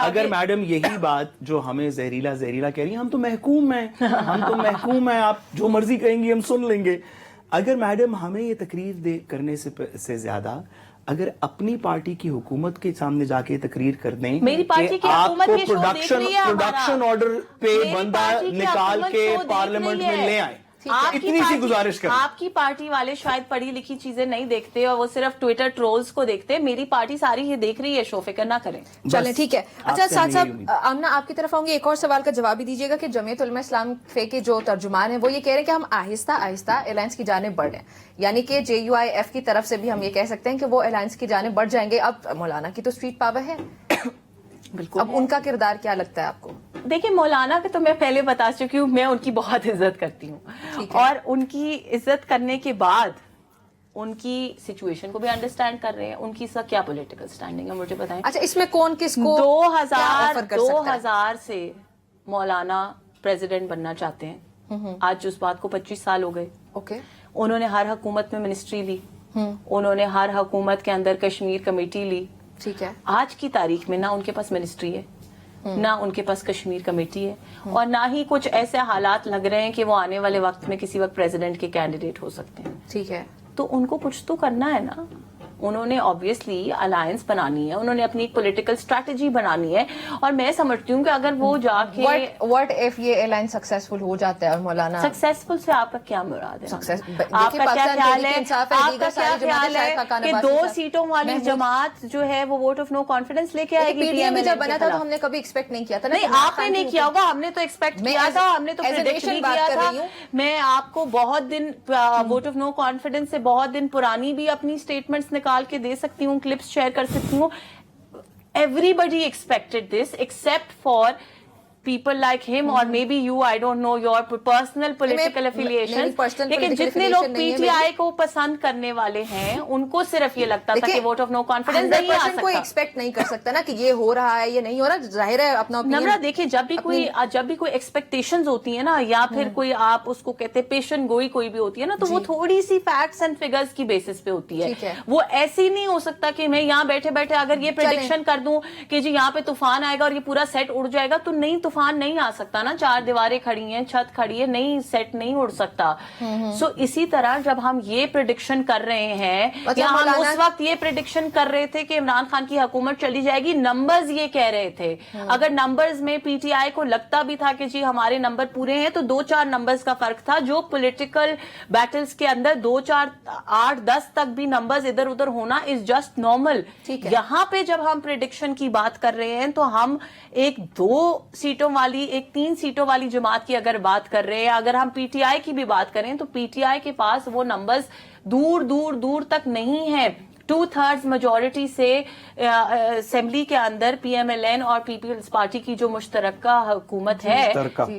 अगर मैडम यही बात जो हमें जहरीला जहरीला कह रही है, हम तो महकूम हैं, आप जो मर्जी कहेंगी हम सुन लेंगे। अगर मैडम हमें ये तकरीर करने से ज्यादा अगर अपनी पार्टी की हुकूमत के सामने जाके तकरीर कर दें, मेरी पार्टी की हुकूमत ये शो देख रही है, प्रोडक्शन ऑर्डर पे मेरी बंदा पार्टी की निकाल हुकूमत के शो देख पार्लियामेंट रही में है। ले आए, आपकी इतनी सी पार्टी- गुजारिश करें। आपकी पार्टी वाले शायद पढ़ी लिखी चीजें नहीं देखते और वो सिर्फ ट्विटर ट्रोल्स को देखते हैं। मेरी पार्टी सारी ये देख रही है, शो फिक्र ना करें। चलें ठीक है। अच्छा आपसे साथ हमें यही साथ उम्मीद। आमना आपकी तरफ आऊंगी, एक और सवाल का जवाब भी दीजिएगा कि जमीयत उलमा इस्लाम फे के जो तर्जुमान है वो ये कह रहे हैं कि हम आहिस्ता आहिस्ता अलायंस की जानिब बढ़ रहे हैं, यानी कि JUIF की तरफ से भी हम ये कह सकते हैं कि वो अलायंस की जानिब बढ़ जाएंगे। अब मौलाना की तो स्ट्रीट पावर है, बिल्कुल। अब उनका किरदार क्या लगता है आपको? देखिए, मौलाना के तो मैं पहले बता चुकी हूँ, मैं उनकी बहुत इज्जत करती हूँ ठीक है। और उनकी इज्जत करने के बाद उनकी सिचुएशन को भी अंडरस्टैंड कर रहे हैं। उनकी इसका क्या पॉलिटिकल स्टैंडिंग है मुझे बताएं। अच्छा, इसमें कौन किसको 2000 से मौलाना प्रेसिडेंट बनना चाहते हैं। आज उस बात को 25 साल हो गए। ओके, उन्होंने हर हुकूमत में मिनिस्ट्री ली, उन्होंने हर हुकूमत के अंदर कश्मीर कमेटी ली। ठीक है। आज की तारीख में ना उनके पास मिनिस्ट्री है, ना उनके पास कश्मीर कमेटी है, और ना ही कुछ ऐसे हालात लग रहे हैं कि वो आने वाले वक्त में किसी वक्त प्रेसिडेंट के कैंडिडेट हो सकते हैं। ठीक है। तो उनको कुछ तो करना है ना। उन्होंने ऑब्वियसली अलायंस बनानी है, उन्होंने अपनी पॉलिटिकल स्ट्रैटेजी बनानी है, और मैं समझती हूँ कि अगर वो जाके व्हाट इफ ये अलायंस सक्सेसफुल हो जाता है और मौलाना सक्सेसफुल से आपका क्या मुराद है? Success- आपका क्या पाकिस्तान ख्याल तहरीक है? इंसाफ है, आपका दीगर क्या सारी जमातें ख्याल शायद है खाकान कि अब्बास 2 के साथ सीटों वाली महमूद- जमात जो है वो वोट ऑफ नो कॉन्फिडेंस लेके आएगी? PDM में जब PMLN बना के था तो खिलाफ? हमने कभी एक्सपेक्ट नहीं किया था ना नहीं, कि इमरान आपने खान नहीं की किया होगा, हमने तो एक्सपेक्ट मैं किया as- था, हमने तो as a प्रेडिक्ट nation भी बात किया कर था। रही हूँ। मैं आपको बहुत दिन वोट ऑफ नो कॉन्फिडेंस से बहुत दिन पुरानी भी अपनी स्टेटमेंट्स निकाल के दे सकती हूँ, क्लिप्स शेयर कर सकती हूँ। Everybody expected this except for people like him or maybe you, I don't know your personal political affiliations. personal लेकिन political जितने लोग affiliation नहीं है PTI मेरी। को पसंद करने वाले हैं उनको सिर्फ ये लगता था देखिए, कि वोट ऑफ नो कॉन्फिडेंस नहीं आ 100% कोई सकता। एक्सपेक्ट नहीं कर सकता ना कि ये हो रहा है ये नहीं हो रहा, जाहिर है अपना नम्रा, opinion- देखिए, जब भी कोई एक्सपेक्टेशंस होती है ना, या फिर कोई आप उसको कहते हैं पेशेंट गोई कोई भी होती है ना, तो वो थोड़ी सी फैक्ट्स एंड फिगर्स की बेसिस पे होती ठीक है। है। वो ऐसी नहीं हो सकता कि मैं यहाँ बैठे बैठे अगर ये प्रेडिक्शन कर दूं कि जी यहाँ पे तूफान आएगा और ये पूरा सेट उड़ जाएगा, तो नहीं, तूफान नहीं आ सकता ना। 4 दीवारें खड़ी हैं, छत खड़ी है, नहीं, सेट नहीं उड़ सकता। सो इसी तरह जब हम ये प्रेडिक्शन कर रहे हैं, मतलब या हम मौलाना- उस वक्त ये प्रेडिक्शन कर रहे थे कि इमरान खान की हुकूमत चली जाएगी, नंबर्स ये कह रहे थे। अगर नंबर्स में PTI को लगता भी था कि जी हमारे नंबर पूरे हैं, तो 2-4 नंबर्स का फर्क था, जो पॉलिटिकल बैटल्स के अंदर 2-4 8-10 तक भी नंबर्स इधर उधर होना इज जस्ट नॉर्मल। ठीक है। यहाँ पे जब हम प्रेडिक्शन की बात कर रहे हैं, तो हम एक 2 सीटों वाली, एक 3 सीटों वाली जमात की अगर बात कर रहे हैं, अगर हम PTI की भी बात करें, तो PTI के पास वो नंबर्स दूर दूर दूर तक नहीं है। 2/3 मेजोरिटी से असेंबली के अंदर PMLN और पीपल्स पार्टी की जो मुश्तरका हुकूमत है,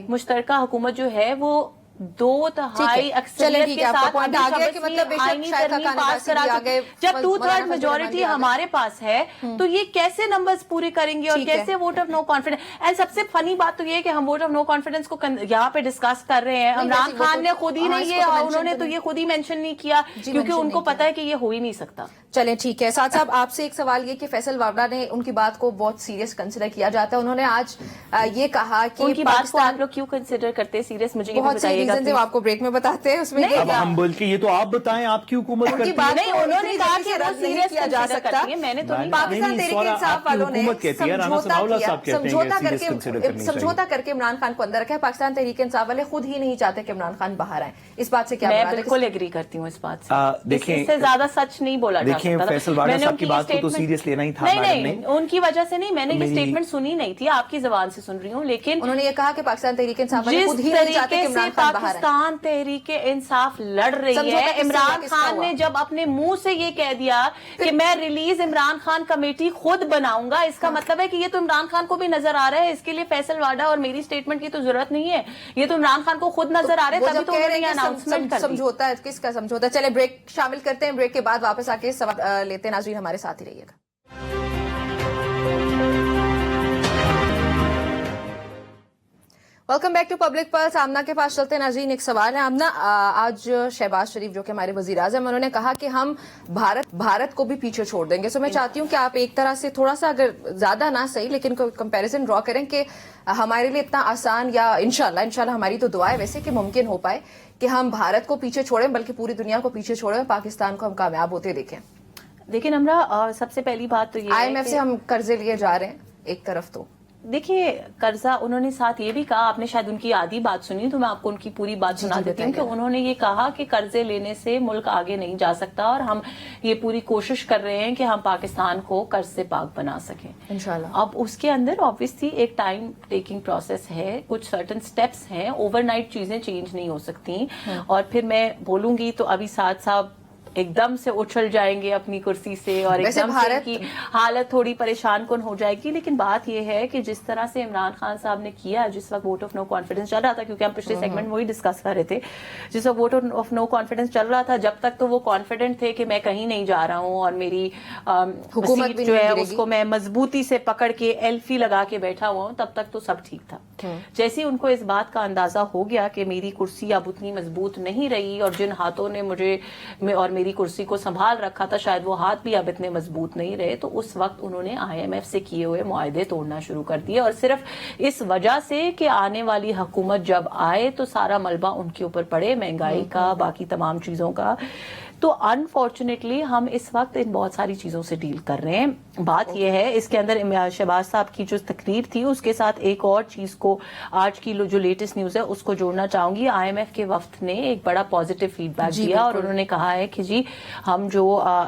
मुश्तरका हुकूमत जो है, वो 2/3 अक्सरियत के साथ पॉइंट आ गया कि मतलब बेशक आईनी शायद तरमीम खाकान पास अब्बासी करा भी आ चुके। गए, जब 2/3 मौलाना मेजोरिटी फजल रहमान भी हमारे पास है, तो ये कैसे नंबर्स पूरे करेंगे और ठीक है। कैसे vote of no confidence? And सबसे फनी बात तो ये है कि हम वोट ऑफ नो कॉन्फिडेंस को यहाँ पे डिस्कस कर रहे हैं। इमरान वैसे वो खान तो- ने खुद ही हाँ, नहीं, इसको ये तो mention उन्होंने तो तो नहीं- ये खुद ही मेंशन नहीं किया, क्योंकि mention उनको नहीं पता है कि ये हो ही नहीं सकता। चलें ठीक है। साथ साहब आपसे एक सवाल ये कि फैसल वावड़ा ने उनकी बात को बहुत सीरियस कंसिडर किया जाता है। उन्होंने आज ये कहा कि उनकी बात को पाकिस्तान आप लोग क्यों कंसिडर करते हैं सीरियस? मुझे ये बहुत बताइएगा। रीजन थे वो आपको ब्रेक में बताते हैं, उसमें अब हम बोल के ये तो आप बताएं आपकी हुकूमत करती है। नहीं, उन्होंने कहा कि वो सीरियस किया जा सकता है, मैंने तो नहीं। पाकिस्तान तहरीक इंसाफ वालों ने समझौता करके इमरान खान को अंदर रखा है। पाकिस्तान तहरीक इंसाफ वाले खुद ही नहीं चाहते कि इमरान खान बाहर आए। इस बात से क्या मैं बिल्कुल एग्री करती हूँ इस बात से। देखिए, इससे ज्यादा सच नहीं बोला जा सकता। देखिए फैसल वाडा साहब की बात को तो सीरियस लेना ही था। नहीं, उनकी वजह से नहीं, मैंने ये स्टेटमेंट सुनी नहीं थी, आपकी जुबान से सुन रही हूँ। लेकिन उन्होंने ये कहा कि पाकिस्तान तहरीक इंसाफ वाले खुद ही नहीं चाहते कि इमरान खान बाहर आए। पाकिस्तान तहरीक इंसाफ लड़ रही है। इमरान खान ने जब अपने मुंह से ये कह दिया कि मैं रिलीज इमरान खान कमेटी खुद बनाऊंगा, इसका मतलब है कि ये तो इमरान खान को भी नजर आ रहा है। इसके लिए फैसल वाडा और मेरी स्टेटमेंट की तो जरूरत नहीं है, ये तो इमरान खान को खुद नजर आ रहा है। तभी तो उन्होंने अनाउंसमेंट कर दी। समझौता है, किसका समझौता? चले ब्रेक शामिल करते हैं, ब्रेक के बाद वापस आके सवाल लेते हैं। नाज़रीन हमारे साथ ही रहिएगा। Welcome back to Public Pulse. Amna के पास चलते हैं। नाज़रीन एक सवाल है आमना, आज शहबाज शरीफ जो कि हमारे वज़ीर आज़म, उन्होंने कहा कि हम भारत को भी पीछे छोड़ देंगे। सो मैं चाहती हूँ कि आप एक तरह से थोड़ा सा, अगर ज्यादा ना सही लेकिन कंपैरिजन ड्रॉ करें कि हमारे लिए इतना आसान, या इंशाल्लाह हमारी तो दुआ है वैसे कि मुमकिन हो पाए कि हम भारत को पीछे छोड़ें, बल्कि पूरी दुनिया को पीछे छोड़ें, पाकिस्तान को हम कामयाब होते देखें। लेकिन हमरा सबसे पहली बात तो ये IMF से हम कर्जे लिए जा रहे हैं एक तरफ। तो देखिए, कर्जा, उन्होंने साथ ये भी कहा, आपने शायद उनकी आधी बात सुनी, तो मैं आपको उनकी पूरी बात सुना देती हूँ कि उन्होंने ये कहा कि कर्जे लेने से मुल्क आगे नहीं जा सकता और हम ये पूरी कोशिश कर रहे हैं कि हम पाकिस्तान को कर्ज से पाक बना सकें इंशाल्लाह। अब उसके अंदर ऑब्वियसली एक टाइम टेकिंग प्रोसेस है, कुछ सर्टन स्टेप्स हैं, ओवरनाइट चीजें चेंज नहीं हो सकती। और फिर मैं बोलूंगी तो अभी साथ साहब एकदम से उछल जाएंगे अपनी कुर्सी से और एकदम से की हालत थोड़ी परेशान कुन हो जाएगी। लेकिन बात यह है कि जिस तरह से इमरान खान साहब ने किया, जिस वक्त वोट ऑफ नो कॉन्फिडेंस चल रहा था, क्योंकि हम पिछले सेगमेंट में वही डिस्कस कर रहे थे, जिस वक्त वोट ऑफ नो कॉन्फिडेंस चल रहा था, जब तक तो वो कॉन्फिडेंट थे कि मैं कहीं नहीं जा रहा हूँ और मेरी हुकूमत जो है उसको मैं मजबूती से पकड़ के एल्फी लगा के बैठा हुआ हूँ, तब तक तो सब ठीक था। जैसे ही उनको इस बात का अंदाजा हो गया कि मेरी कुर्सी अब उतनी मजबूत नहीं रही और जिन हाथों ने मुझे और मेरी कुर्सी को संभाल रखा था, शायद वो हाथ भी अब इतने मजबूत नहीं रहे, तो उस वक्त उन्होंने IMF से किए हुए मुआहदे तोड़ना शुरू कर दिए। और सिर्फ इस वजह से कि आने वाली हुकूमत जब आए तो सारा मलबा उनके ऊपर पड़े, महंगाई का, बाकी तमाम चीजों का। तो अनफॉर्चुनेटली हम इस वक्त इन बहुत सारी चीजों से डील कर रहे हैं। बात यह है, इसके अंदर शहबाज साहब की जो तकरीर थी उसके साथ एक और चीज को, आज की जो लेटेस्ट न्यूज है उसको जोड़ना चाहूंगी। IMF के वक्त ने एक बड़ा पॉजिटिव फीडबैक दिया और उन्होंने कहा है कि जी हम जो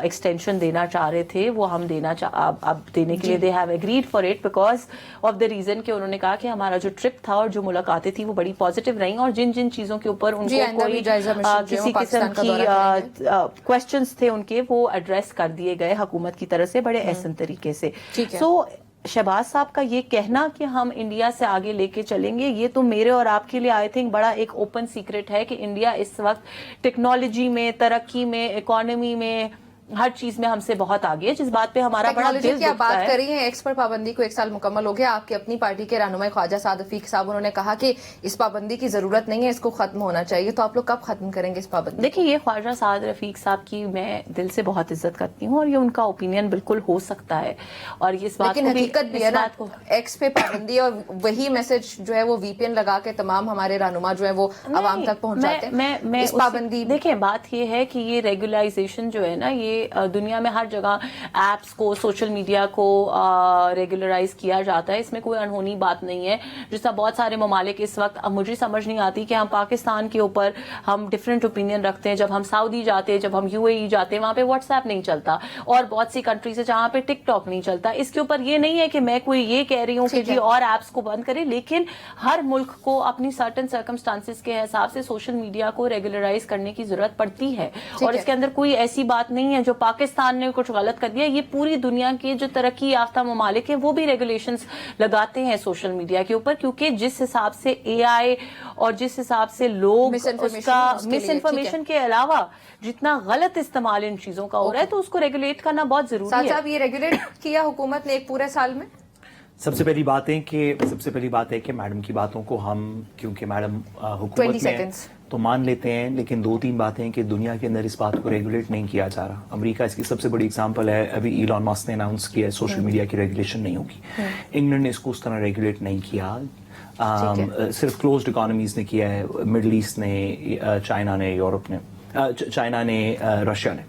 एक्सटेंशन देना चाह रहे थे वो हम अब देने के लिए they have agreed for it because of the reason कि उन्होंने कहा कि हमारा जो ट्रिप था और जो मुलाकातें थी वो बड़ी पॉजिटिव रही और जिन जिन चीजों के ऊपर उनको कोई किसी किस्म की क्वेश्चंस थे उनके, वो एड्रेस कर दिए गए हुकूमत की तरफ से बड़े एहसन तरीके से। सो शहबाज साहब का ये कहना कि हम इंडिया से आगे लेके चलेंगे, ये तो मेरे और आपके लिए आई थिंक बड़ा एक ओपन सीक्रेट है कि इंडिया इस वक्त टेक्नोलॉजी में, तरक्की में, इकोनॉमी में, हर चीज में हमसे बहुत आगे है, जिस बात पे हमारा बड़ा दिल दुखता है। बात करी है एक्स पर पाबंदी को 1 साल मुकम्मल हो गया। आपकी अपनी पार्टी के रहनुमा ख्वाजा साद रफीक साहब, उन्होंने कहा कि इस पाबंदी की जरूरत नहीं है, इसको खत्म होना चाहिए। तो आप लोग कब खत्म करेंगे इस पाबंदी? देखिए, ये ख्वाजा साद रफीक साहब की मैं दिल से बहुत इज्जत करती हूँ और ये उनका ओपिनियन बिल्कुल हो सकता है और इस बात लेकिन हकीकत भी है ना, एक्स पे पाबंदी और वही मैसेज जो है वो VPN लगा के तमाम हमारे रहनुमा जो है वो आवाम तक पहुंचाते हैं। इस पाबंदी, देखिए बात ये है कि ये रेगुलराइजेशन जो है ना, ये दुनिया में हर जगह एप्स को, सोशल मीडिया को रेगुलराइज किया जाता है, इसमें कोई अनहोनी बात नहीं है। जिस तरह बहुत सारे ममालिक इस वक्त, अब मुझे समझ नहीं आती कि हम पाकिस्तान के ऊपर हम डिफरेंट ओपिनियन रखते हैं। जब हम सऊदी जाते हैं, जब हम UAE जाते हैं, वहां पे व्हाट्सएप नहीं चलता और बहुत सी कंट्रीज है जहां पे टिकटॉक नहीं चलता। इसके ऊपर ये नहीं है कि मैं कोई ये कह रही हूँ कि जी और एप्स को बंद करें, लेकिन हर मुल्क को अपनी सर्टन सर्कमस्टांसिस के हिसाब से सोशल मीडिया को रेगुलराइज करने की जरूरत पड़ती है और इसके अंदर कोई ऐसी बात नहीं है जो पाकिस्तान ने कुछ गलत कर दिया। ये पूरी दुनिया के जो तरक्की याफ्ता ममालिक हैं वो भी रेगुलेशंस लगाते हैं सोशल मीडिया के ऊपर, क्योंकि जिस हिसाब से AI और जिस हिसाब से लोग उसका मिस इन्फॉर्मेशन के अलावा जितना गलत इस्तेमाल इन चीजों का हो रहा है, तो उसको रेगुलेट करना बहुत जरूरी है। साहब, ये रेगुलेट किया हुकूमत ने एक पूरे साल में? सबसे पहली बात है कि मैडम की बातों को हम, क्योंकि मैडम हुकूमत में تو مان لیتے ہیں, لیکن 2-3 باتیں ہیں کہ دنیا کے اندر اس بات کو ریگولیٹ نہیں کیا جا رہا. امریکہ اس کی سب سے بڑی اگزامپل ہے. ابھی ایلان ماسک نے اناؤنس کیا ہے سوشل میڈیا کی ریگولیشن نہیں ہوگی. انگلینڈ نے اس کو اس طرح ریگولیٹ نہیں کیا, صرف کلوزڈ اکانومیز نے کیا ہے, مڈل ایسٹ نے, چائنا نے, یورپ نے, چائنا نے, رشیا نے.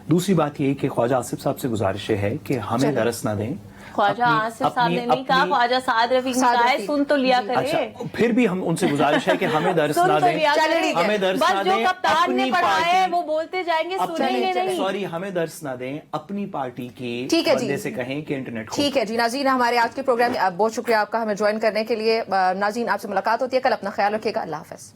دوسری بات یہ کہ خواجہ آصف صاحب سے گزارش ہے کہ ہمیں درس نہ دیں. خواجہ آصف صاحب نے نہیں کہا, خواجہ سعد رفیق نے کہا ہے, سن تو لیا کرے. اچھا, پھر بھی ہم ان سے گزارش ہے کہ ہمیں درس نہ دیں, ہمیں درس نہ دیں. جو کپتان نے پڑھا ہے وہ بولتے جائیں گے, سنیں گے نہیں. سوری, ہمیں درس نہ دیں, اپنی پارٹی کے بندے سے کہیں کہ انٹرنیٹ. ٹھیک ہے جی ناظرین, ہمارے آج کے پروگرام میں بہت شکریہ آپ کا ہمیں جوائن کرنے کے لیے. ناظرین آپ سے ملاقات ہوتی ہے کل, اپنا خیال رکھیے گا, اللہ حافظ.